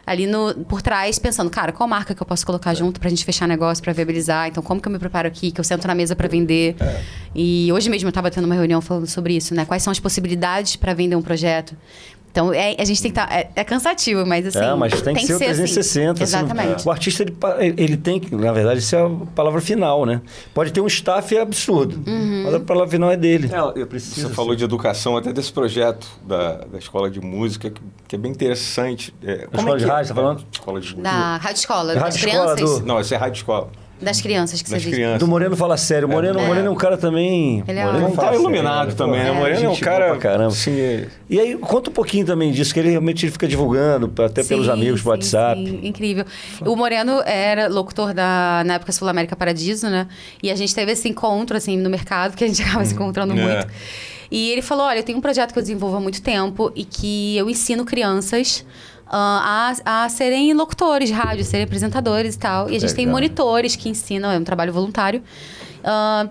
ali por trás, pensando, cara, qual marca que eu posso colocar junto pra gente fechar negócio, pra viabilizar? Então, como que eu me preparo aqui, que eu sento na mesa pra vender? E hoje mesmo eu tava tendo uma reunião falando sobre isso, né? Quais são as possibilidades pra vender um projeto? Então, a gente tem que estar... É cansativo, mas assim... mas tem que ser o 360. Assim. Exatamente. O artista, ele tem que... Na verdade, isso é a palavra final, né? Pode ter um staff absurdo, mas a palavra final é dele. Você falou de educação, até desse projeto da Escola de Música, que é bem interessante. Escola de rádio, você tá falando? Escola de Música. Da Rádio Escola, das crianças? Não, essa é Rádio Escola. Das crianças que você diz. Do Moreno fala sério. O Moreno é um cara também... Ele é um cara iluminado também, né? O Moreno é um cara... Pra caramba. Sim. E aí, conta um pouquinho também disso, que ele realmente fica divulgando, até pelos amigos, pro WhatsApp. Sim, incrível. O Moreno era locutor na época Sul América Paradiso, né? E a gente teve esse encontro, assim, no mercado, que a gente acaba se encontrando muito. E ele falou, olha, eu tenho um projeto que eu desenvolvo há muito tempo e que eu ensino crianças... a serem locutores de rádio, serem apresentadores e tal. E a gente tem monitores que ensinam, é um trabalho voluntário.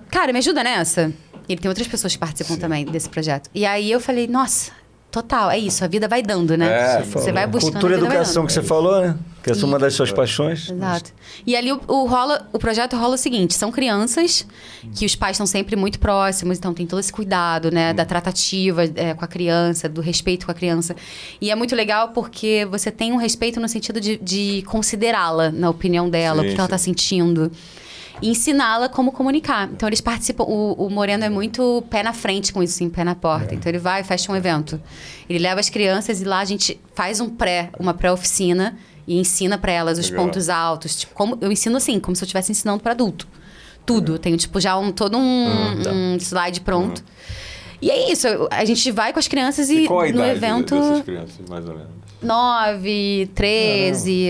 Cara, me ajuda nessa? Ele tem outras pessoas que participam também desse projeto. E aí eu falei, nossa, total, é isso, a vida vai dando, né? Você vai buscando. Cultura e educação que você falou, né? Que é uma das suas paixões. Exato. E ali o projeto rola o seguinte, são crianças que os pais estão sempre muito próximos, então tem todo esse cuidado, né? Da tratativa com a criança, do respeito com a criança. E é muito legal porque você tem um respeito no sentido de considerá-la, na opinião dela, o que ela está sentindo. E ensiná-la como comunicar. Então, eles participam... O Moreno é muito pé na frente com isso, assim, pé na porta. Então, ele vai e fecha um evento. Ele leva as crianças e lá a gente faz uma pré-oficina e ensina para elas os pontos altos. Tipo, eu ensino assim, como se eu estivesse ensinando para adulto. Tudo. Tenho, tipo, já todo um slide pronto. E é isso. A gente vai com as crianças e qual a no idade evento... dessas crianças, mais ou menos? 9, 13,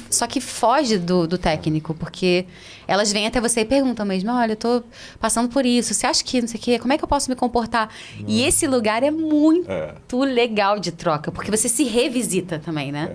só que foge do técnico, porque elas vêm até você e perguntam mesmo, olha, eu tô passando por isso, você acha que não sei o quê, como é que eu posso me comportar? E esse lugar é muito legal de troca, porque você se revisita também, né?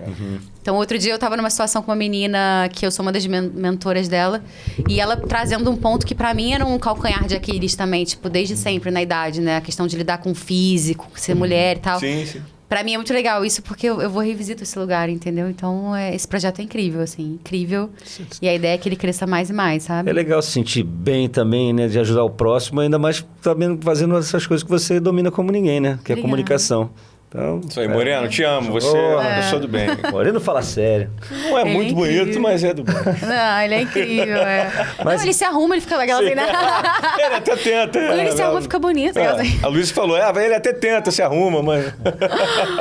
Então, outro dia eu tava numa situação com uma menina, que eu sou uma das mentoras dela, e ela trazendo um ponto que pra mim era um calcanhar de Aquiles também, tipo, desde sempre na idade, né? A questão de lidar com o físico, ser mulher e tal. Sim. Pra mim é muito legal isso, porque eu vou revisito esse lugar, entendeu? Então, esse projeto é incrível, assim, incrível. E a ideia é que ele cresça mais e mais, sabe? É legal se sentir bem também, né? De ajudar o próximo, ainda mais também fazendo essas coisas que você domina como ninguém, né? Que é a comunicação. Então, isso aí, Moreno, te amo. Você é uma pessoa do bem. Moreno fala sério. Não é ele muito bonito, mas é do bem. Não, ele é incrível, Mas... Não, ele se arruma, ele fica legal assim, né? Ele até tenta. Quando ele se arruma, fica bonito. A Luísa falou, ele até tenta, se arruma, mas...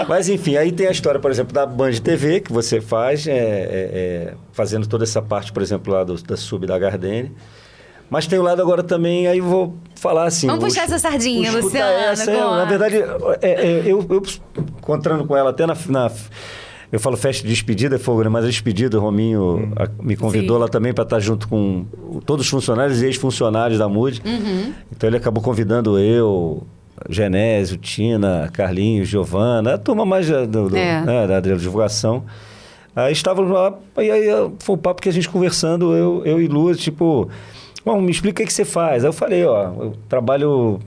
Mas enfim, aí tem a história, por exemplo, da Band TV, que você faz, fazendo toda essa parte, por exemplo, lá da Sub da Gardene. Mas tem o lado agora também, aí eu vou falar assim... Vamos puxar essa sardinha, Luciano. Na verdade, eu encontrando com ela até eu falo festa de despedida, mas a despedida, o Rominho me convidou lá também para estar junto com todos os funcionários e ex-funcionários da MUD. Então ele acabou convidando eu, Genésio, Tina, Carlinhos, Giovana, a turma mais da divulgação. Aí estávamos lá, e aí foi o papo que a gente conversando, eu e Lu, tipo... Bom, me explica o que você faz. Aí eu falei, eu trabalho,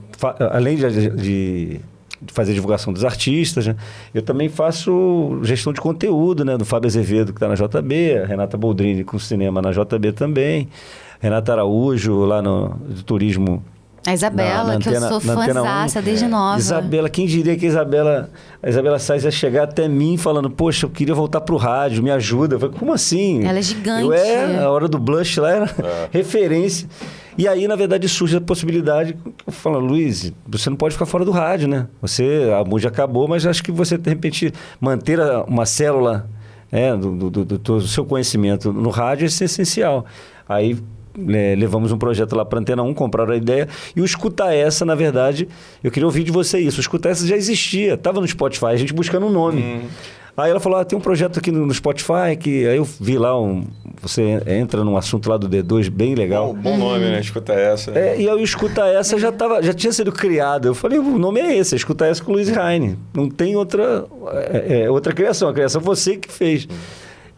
além de fazer divulgação dos artistas, né? Eu também faço gestão de conteúdo, né? Do Fábio Azevedo, que está na JB, a Renata Boldrini com cinema na JB também, Renata Araújo, lá do turismo. A Isabela, que eu sou fãzaça desde nova. Isabela, quem diria que a Isabela Sainz ia chegar até mim falando, poxa, eu queria voltar pro rádio, me ajuda. Eu falei, como assim? Ela é gigante. A hora do Blush lá era referência. E aí, na verdade, surge a possibilidade, eu falo, Luiz, você não pode ficar fora do rádio, né? A MUD acabou, mas acho que você, de repente, manter uma célula do seu conhecimento no rádio é essencial. Aí... levamos um projeto lá para a Antena 1, compraram a ideia. E o Escuta Essa, na verdade, eu queria ouvir de você isso. O Escuta Essa já existia, estava no Spotify, a gente buscando um nome. Aí ela falou, tem um projeto aqui no Spotify, que aí eu vi lá, você entra num assunto lá do D2, bem legal. Bom nome, né? Escuta Essa. E aí o Escuta Essa já tinha sido criado. Eu falei, o nome é esse, Escuta Essa com o Luiz Raine. Não tem outra criação, a criação você que fez.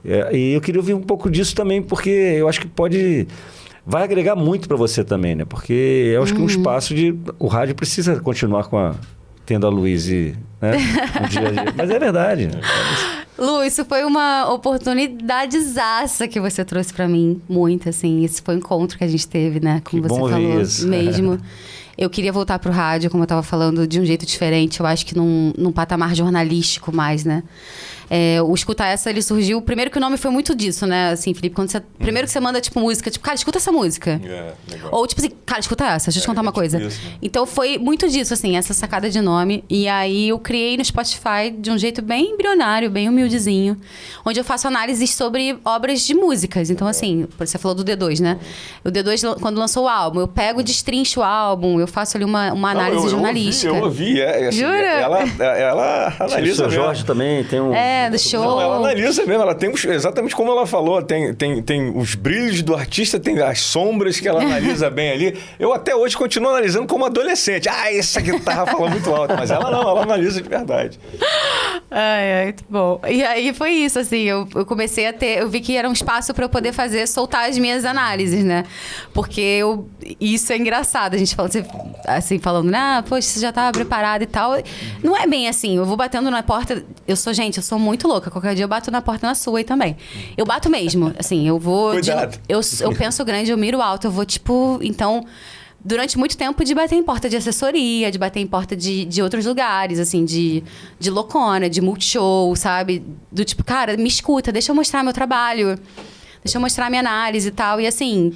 E eu queria ouvir um pouco disso também, porque eu acho que vai agregar muito para você também, né? Porque eu acho que um espaço o rádio precisa continuar tendo a Luiz, né? No dia a dia. Mas é verdade. Lu, isso foi uma oportunidadezaça que você trouxe para mim, muito, assim. Esse foi o encontro que a gente teve, né? Como que você bom falou isso. mesmo. Eu queria voltar pro rádio, como eu estava falando, de um jeito diferente. Eu acho que num patamar jornalístico mais, né? O Escuta Essa, ele surgiu... Primeiro que o nome foi muito disso, né? Assim, Felipe, primeiro que você manda, tipo, música, tipo, cara, escuta essa música. Legal. Ou, tipo assim, cara, escuta essa, deixa eu te contar uma coisa. Isso, né? Então, foi muito disso, assim, essa sacada de nome. E aí, eu criei no Spotify de um jeito bem embrionário, bem humildezinho, onde eu faço análises sobre obras de músicas. Então, assim, você falou do D2, né? O D2, quando lançou o álbum, eu pego, destrincho o álbum, eu faço ali uma análise jornalística. Eu ouvi. Assim, jura? Ela analisa o seu Jorge também tem um... do show. Não, ela analisa mesmo, ela tem exatamente como ela falou, tem os brilhos do artista, tem as sombras que ela analisa bem ali. Eu até hoje continuo analisando como adolescente. Essa guitarra fala muito alto, mas ela não, ela analisa de verdade. Muito bom. E aí foi isso, assim, eu comecei a eu vi que era um espaço para eu poder soltar as minhas análises, né? Porque isso é engraçado, a gente fala assim, falando, poxa, você já estava preparado e tal. Não é bem assim, eu vou batendo na porta, eu sou muito louca, qualquer dia eu bato na porta na sua aí também. Eu bato mesmo, assim, eu vou... Cuidado. Eu penso grande, eu miro alto, eu vou, tipo, então... Durante muito tempo de bater em porta de assessoria, de bater em porta de outros lugares, assim, de Locona, de Multishow, sabe? Do tipo, cara, me escuta, deixa eu mostrar meu trabalho, deixa eu mostrar minha análise e tal. E assim,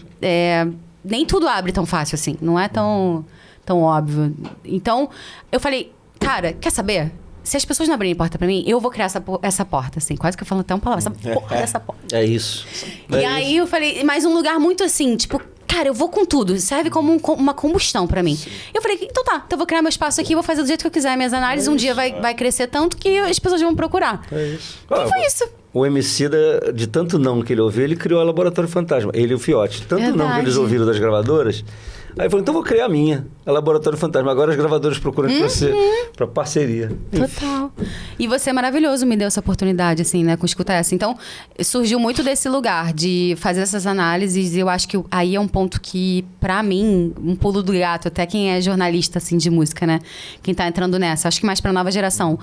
nem tudo abre tão fácil assim, não é tão óbvio. Então, eu falei, cara, quer saber? Se as pessoas não abrirem porta pra mim, eu vou criar essa porta, assim. Quase que eu falo até uma palavra, essa porra dessa porta. É isso. Aí eu falei, mas um lugar muito assim, tipo... Cara, eu vou com tudo. Serve como uma combustão pra mim. Sim. Eu falei, então tá. Então eu vou criar meu espaço aqui, vou fazer do jeito que eu quiser. Minhas análises dia vai crescer tanto que as pessoas vão procurar. É isso. E foi isso. O Emicida, de tanto não que ele ouviu, ele criou a Laboratório Fantasma. Ele e o Fiote. Tanto não que eles ouviram das gravadoras... Aí falou, então vou criar a minha, a Laboratório Fantasma. Agora as gravadoras procuram você para parceria. Total. E você é maravilhoso, me deu essa oportunidade, assim, né, com Escuta Essa. Então, surgiu muito desse lugar de fazer essas análises. E eu acho que aí é um ponto que, para mim, um pulo do gato, até quem é jornalista, assim, de música, né? Quem tá entrando nessa, acho que mais pra nova geração.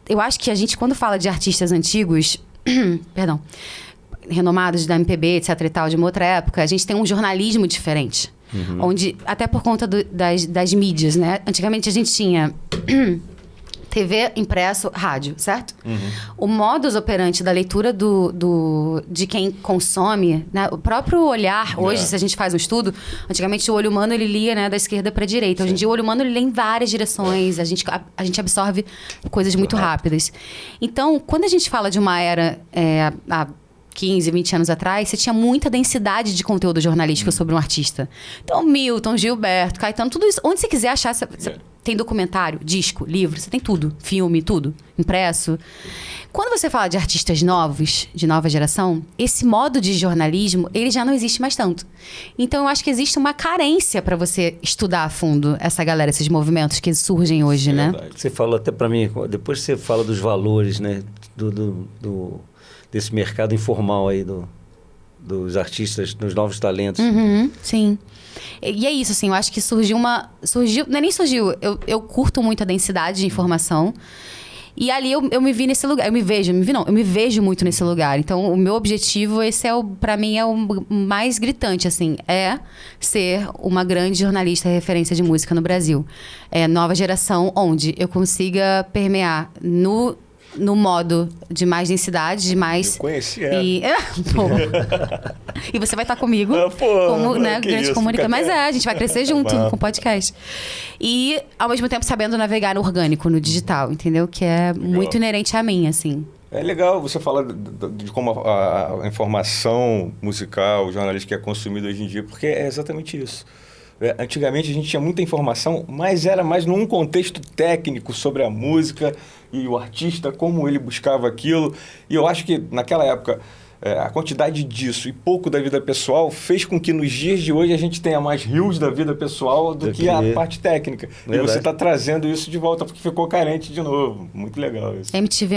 eu acho que a gente, quando fala de artistas antigos, perdão, renomados da MPB, etc e tal, de uma outra época, a gente tem um jornalismo diferente. Onde, até por conta das mídias, né? Antigamente a gente tinha TV, impresso, rádio, certo? O modus operandi da leitura de quem consome, né? O próprio olhar, hoje, se a gente faz um estudo, antigamente o olho humano ele lia, né, da esquerda para a direita. Hoje em dia o olho humano ele lê em várias direções, a gente absorve coisas muito rápidas. Então, quando a gente fala de uma era... há 15, 20 anos atrás, você tinha muita densidade de conteúdo jornalístico sobre um artista. Então, Milton, Gilberto, Caetano, tudo isso. Onde você quiser achar, você tem documentário, disco, livro, você tem tudo. Filme, tudo. Impresso. Quando você fala de artistas novos, de nova geração, esse modo de jornalismo, ele já não existe mais tanto. Então, eu acho que existe uma carência para você estudar a fundo essa galera, esses movimentos que surgem hoje, né? Você falou até para mim, depois você fala dos valores, né? Desse mercado informal aí dos artistas, dos novos talentos. Sim. E é isso, assim, eu acho que surgiu, não é nem surgiu, eu curto muito a densidade de informação. E ali eu me vi nesse lugar, eu me vejo muito nesse lugar. Então, o meu objetivo, pra mim, é o mais gritante, assim, é ser uma grande jornalista referência de música no Brasil. Nova geração, onde eu consiga permear no modo de mais densidade, de mais... Eu conheci ela. E você vai estar comigo como grande comunicador. Mas a gente vai crescer junto com o podcast. E, ao mesmo tempo, sabendo navegar no orgânico, no digital, entendeu? Que é muito inerente a mim, assim. É legal você falar de como a informação musical, jornalística é consumida hoje em dia, porque é exatamente isso. Antigamente a gente tinha muita informação, mas era mais num contexto técnico sobre a música e o artista, como ele buscava aquilo. E eu acho que naquela época a quantidade disso e pouco da vida pessoal fez com que nos dias de hoje a gente tenha mais rios da vida pessoal do que a parte técnica. Verdade. E você está trazendo isso de volta porque ficou carente de novo. Muito legal isso. A MTV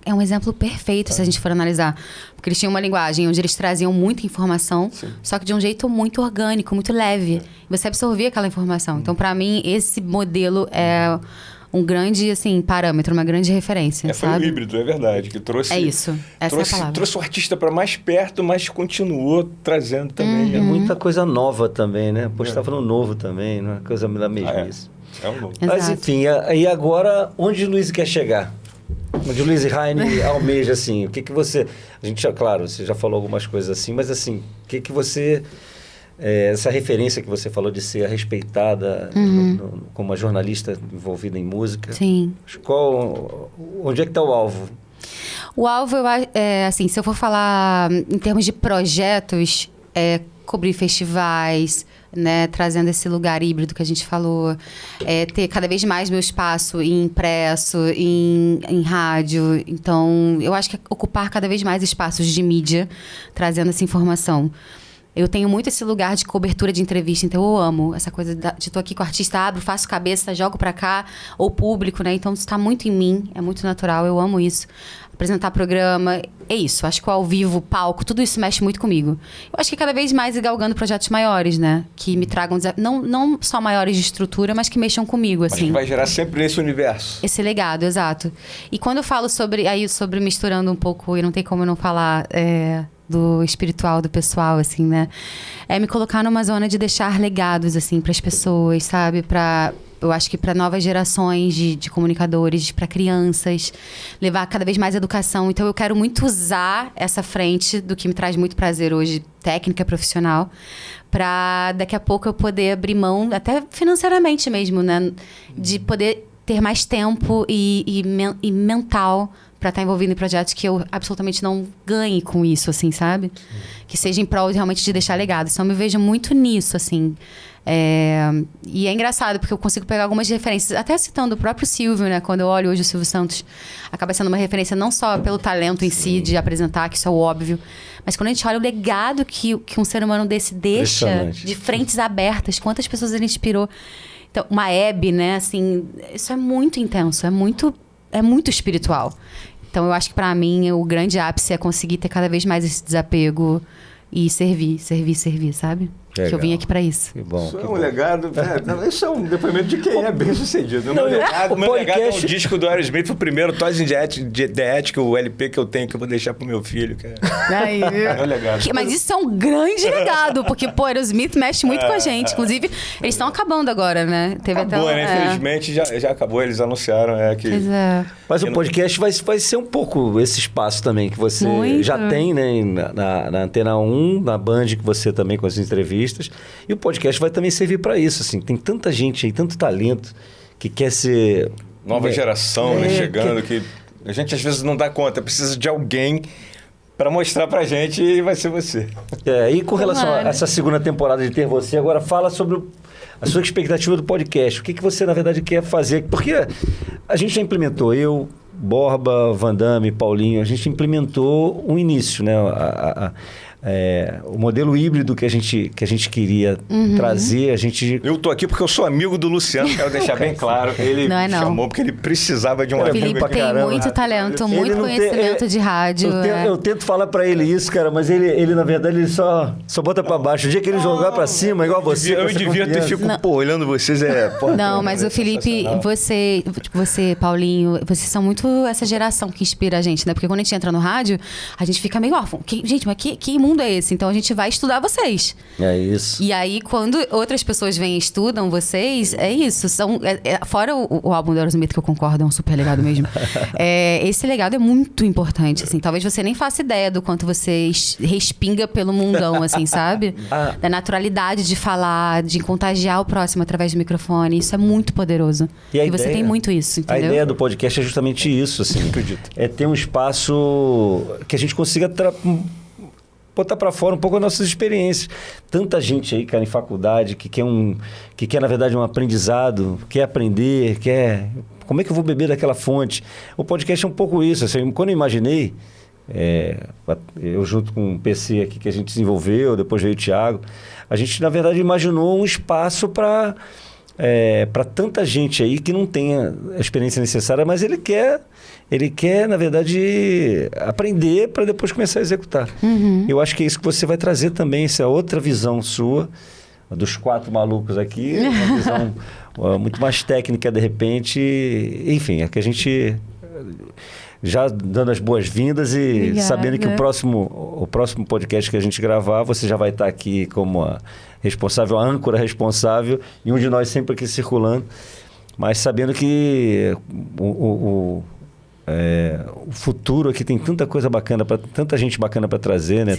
é um exemplo perfeito se a gente for analisar. Porque eles tinham uma linguagem onde eles traziam muita informação, só que de um jeito muito orgânico, muito leve. Você absorvia aquela informação. Então, para mim, esse modelo é um grande, assim, parâmetro, uma grande referência, sabe? Foi o híbrido, é verdade, que trouxe... É isso, essa é a palavra. Trouxe o artista para mais perto, mas continuou trazendo também. É muita coisa nova também, né? Pô, você tá falando novo também, não é coisa da mesmice. É um novo. Mas, enfim, e agora, onde o Luiz quer chegar? Onde o Luiz Raine almeja, assim, o que você... A gente, claro, você já falou algumas coisas assim, mas, assim, o que você... essa referência que você falou de ser respeitada como uma jornalista envolvida em música. Sim. Onde é que está o alvo? O alvo, assim, se eu for falar em termos de projetos, cobrir festivais, né, trazendo esse lugar híbrido que a gente falou, ter cada vez mais meu espaço em impresso, em rádio. Então, eu acho que ocupar cada vez mais espaços de mídia, trazendo essa informação. Eu tenho muito esse lugar de cobertura de entrevista, então eu amo essa coisa de tô aqui com o artista, abro, faço cabeça, jogo pra cá, ou público, né? Então isso tá muito em mim, é muito natural, eu amo isso. Apresentar programa, é isso. Acho que o ao vivo, palco, tudo isso mexe muito comigo. Eu acho que cada vez mais galgando projetos maiores, né? Que me tragam, não só maiores de estrutura, mas que mexam comigo, assim. Mas que vai gerar sempre esse universo. Esse legado, exato. E quando eu falo sobre misturando um pouco, e não tem como eu não falar... do espiritual, do pessoal, assim, né? Me colocar numa zona de deixar legados, assim, para as pessoas, sabe? Eu acho que para novas gerações de comunicadores, para crianças, levar cada vez mais educação. Então, eu quero muito usar essa frente do que me traz muito prazer hoje, técnica profissional, para daqui a pouco eu poder abrir mão, até financeiramente mesmo, né? De poder ter mais tempo e mental para estar envolvido em projetos que eu absolutamente não ganhe com isso, assim, sabe? Que seja em prol realmente de deixar legado. Então, eu me vejo muito nisso, assim. E é engraçado, porque eu consigo pegar algumas referências, até citando o próprio Silvio, né? Quando eu olho hoje o Silvio Santos, acaba sendo uma referência não só pelo talento em si, de apresentar, que isso é o óbvio, mas quando a gente olha o legado que um ser humano desse deixa de frentes abertas, quantas pessoas ele inspirou. Então, uma Hebe, né? Assim, isso é muito intenso, é muito espiritual. Então, eu acho que para mim o grande ápice é conseguir ter cada vez mais esse desapego e servir, sabe? Que eu vim aqui para isso. Que bom. Isso é um legado. Isso é um depoimento de quem é bem sucedido. Meu legado é um disco do Aerosmith, o primeiro Toys in the Attic, o LP que eu tenho, que eu vou deixar pro meu filho. Aí, é um legado. Mas isso é um grande legado, porque, pô, Aerosmith mexe muito com a gente. Inclusive, eles estão acabando agora, né? Acabou, né? Infelizmente já acabou, eles anunciaram que... Mas o podcast vai ser um pouco esse espaço também que você já tem, né? Na Antena 1, na Band, que você também com as entrevistas. E o podcast vai também servir para isso, assim. Tem tanta gente aí, tanto talento que quer ser... Nova geração, né? Chegando, que a gente às vezes não dá conta, precisa de alguém para mostrar pra gente e vai ser você. E com relação a essa segunda temporada de Ter Você, agora fala sobre a sua expectativa do podcast. O que você, na verdade, quer fazer? Porque a gente já implementou, Borba, Van Damme, Paulinho, a gente implementou um início, né? O modelo híbrido que a gente queria trazer, Eu tô aqui porque eu sou amigo do Luciano, quero deixar bem claro. Ele me chamou porque ele precisava de um amigo. Felipe tem muito talento, muito conhecimento de rádio. Eu tento falar pra ele isso, cara, mas ele na verdade, ele só bota pra baixo. O dia que ele jogar pra cima, igual você... Eu devia ter ficado, olhando vocês, Não, mas o Felipe, você, Paulinho, vocês são muito essa geração que inspira a gente, né? Porque quando a gente entra no rádio, a gente fica meio órfão. Gente, mas que mundo é esse? Então a gente vai estudar vocês. É isso. E aí, quando outras pessoas vêm e estudam vocês, é isso. Fora o álbum do Aerosmith, que eu concordo, é um super legado mesmo. Esse legado é muito importante, assim. Talvez você nem faça ideia do quanto você respinga pelo mundão, assim, sabe? Da naturalidade de falar, de contagiar o próximo através do microfone. Isso é muito poderoso. E você tem muito isso, entendeu? A ideia do podcast é justamente isso, assim. Acredito. É ter um espaço que a gente consiga botar para fora um pouco as nossas experiências. Tanta gente aí, cara, em faculdade, que quer, na verdade, um aprendizado, quer aprender, como é que eu vou beber daquela fonte? O podcast é um pouco isso. Assim, quando eu imaginei, eu junto com o PC aqui que a gente desenvolveu, depois veio o Thiago, a gente, na verdade, imaginou um espaço para tanta gente aí que não tem a experiência necessária, mas ele quer, na verdade, aprender para depois começar a executar. Eu acho que é isso que você vai trazer também, essa outra visão sua, dos 4 malucos aqui, uma visão muito mais técnica, de repente. Enfim, é que a gente... Já dando as boas-vindas e Obrigada. Sabendo que o próximo podcast que a gente gravar, você já vai estar aqui como a âncora responsável, e um de nós sempre aqui circulando, mas sabendo que o futuro aqui tem tanta coisa bacana, tanta gente bacana para trazer, né?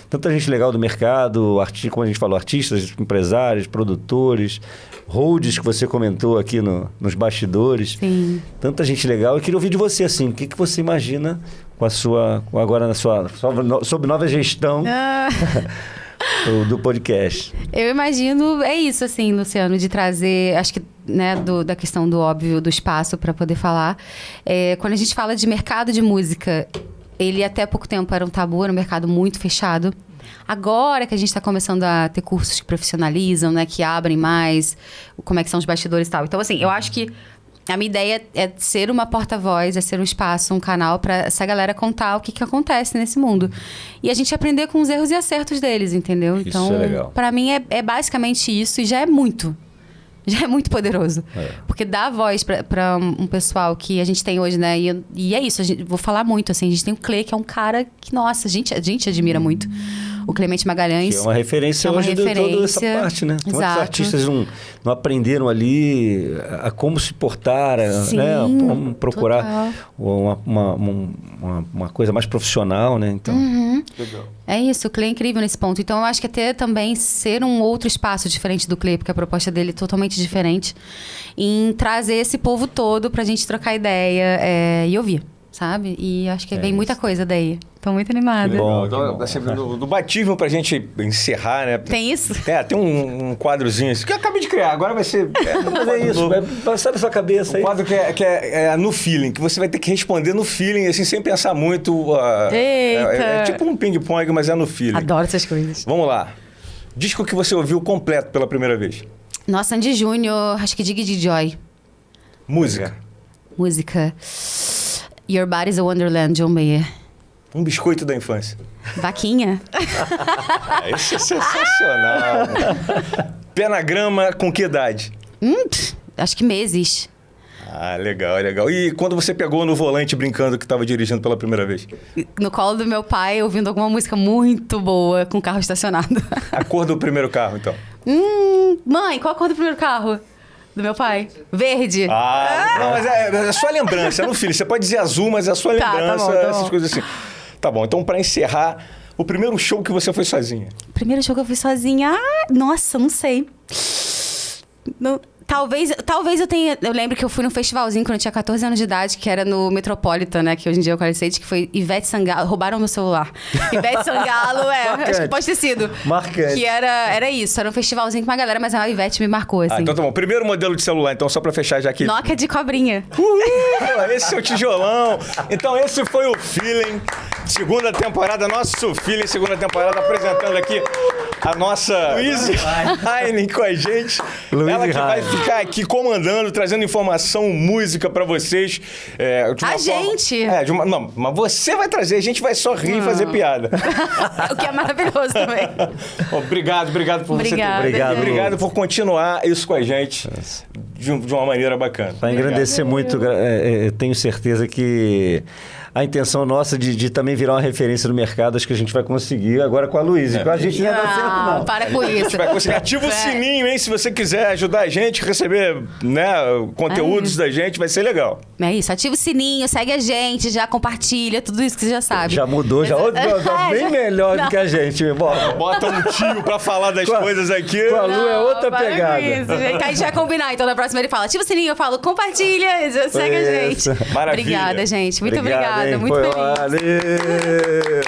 Tanta gente legal do mercado, como a gente falou, artistas, empresários, produtores, holds que você comentou aqui nos bastidores. Sim. Tanta gente legal. Eu queria ouvir de você, assim, o que você imagina agora sob nova gestão do podcast? Eu imagino, é isso, assim, Luciano, de trazer, acho que, né, da questão do óbvio, do espaço para poder falar. Quando a gente fala de mercado de música, ele até pouco tempo era um tabu, era um mercado muito fechado. Agora que a gente está começando a ter cursos que profissionalizam, né, que abrem mais, como é que são os bastidores e tal. Então, assim, eu acho que a minha ideia é ser uma porta-voz, é ser um espaço, um canal para essa galera contar o que acontece nesse mundo. E a gente aprender com os erros e acertos deles, entendeu? Isso então, é legal. Para mim é basicamente isso, e já é muito poderoso. Porque dá voz para um pessoal que a gente tem hoje, né? E é isso, vou falar muito, assim, a gente tem o Clê, que é um cara que, nossa, a gente admira muito. O Clemente Magalhães. Que é uma referência hoje de toda essa parte, né? Exato. Quantos artistas não aprenderam ali a como se portar, Sim, né? Como procurar uma coisa mais profissional, né? Então, Legal. É isso, o Clê é incrível nesse ponto. Então, eu acho que até também ser um outro espaço diferente do Clê, porque a proposta dele é totalmente diferente, em trazer esse povo todo pra gente trocar ideia e ouvir, sabe? E acho que vem muita coisa daí. Tô muito animada. Bom, do batismo pra gente encerrar, né? Tem isso? Tem um quadrozinho assim, que eu acabei de criar, agora vai ser... mas é isso, vai sair da sua cabeça aí. Um quadro que é no feeling, que você vai ter que responder no feeling, assim, sem pensar muito. É tipo um ping-pong, mas é no feeling. Adoro essas coisas. Vamos lá. Disco que você ouviu completo pela primeira vez? Nossa, Sandy Júnior, acho que Dig de Joy. Música. Your Body's a Wonderland, John Mayer. Um biscoito da infância. Vaquinha. Isso é sensacional. Pé na grama com que idade? Acho que meses. Ah, legal, legal. E quando você pegou no volante brincando que estava dirigindo pela primeira vez? No colo do meu pai, ouvindo alguma música muito boa, com o carro estacionado. A cor do primeiro carro, então? Mãe, qual a cor do primeiro carro? Do meu pai? Verde. Não, mas é só lembrança, não, filho? Você pode dizer azul, mas é só lembrança, tá bom. essas coisas assim. Tá bom, então para encerrar, o primeiro show que você foi sozinha? Primeiro show que eu fui sozinha. Nossa, não sei. Talvez eu tenha... Eu lembro que eu fui num festivalzinho quando eu tinha 14 anos de idade, que era no Metropolitan, né? Que hoje em dia é o Caliceite, que foi Ivete Sangalo. Roubaram meu celular. Ivete Sangalo, acho que pode ter sido. Marcante. Que era isso. Era um festivalzinho com uma galera, mas a Ivete me marcou, assim. Então tá bom. Primeiro modelo de celular, então, só pra fechar já aqui. Nokia de cobrinha. Esse é o tijolão. Então esse foi o Feeling. Segunda temporada, nosso Feeling, segunda temporada, apresentando aqui a nossa Luiz Heinen com a gente. Ela que vai ficar aqui comandando, trazendo informação, música pra vocês. Gente! Não, mas você vai trazer, a gente vai só rir e fazer piada. O que é maravilhoso também. Obrigado por você ter... Obrigado por continuar isso com a gente de uma maneira bacana. Para engrandecer muito, tenho certeza que a intenção nossa de também virar uma referência no mercado, acho que a gente vai conseguir agora com a Luísa. Com a gente não ia dar certo, não. Para com isso. A gente vai conseguir. Ativa o sininho, hein? Se você quiser ajudar a gente, receber, né, conteúdos da gente, vai ser legal. É isso. Ativa o sininho, segue a gente, já compartilha, tudo isso que você já sabe. Já mudou, já bem melhor do que a gente. Bota um tio pra falar das coisas aqui. Com a Lu é outra pegada. Isso, gente. A gente vai combinar. Então, na próxima ele fala, ativa o sininho, eu falo, compartilha, segue a gente. Maravilha. Obrigada, gente. Muito obrigada. Muito Foi feliz.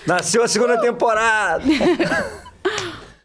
Nasceu a segunda temporada.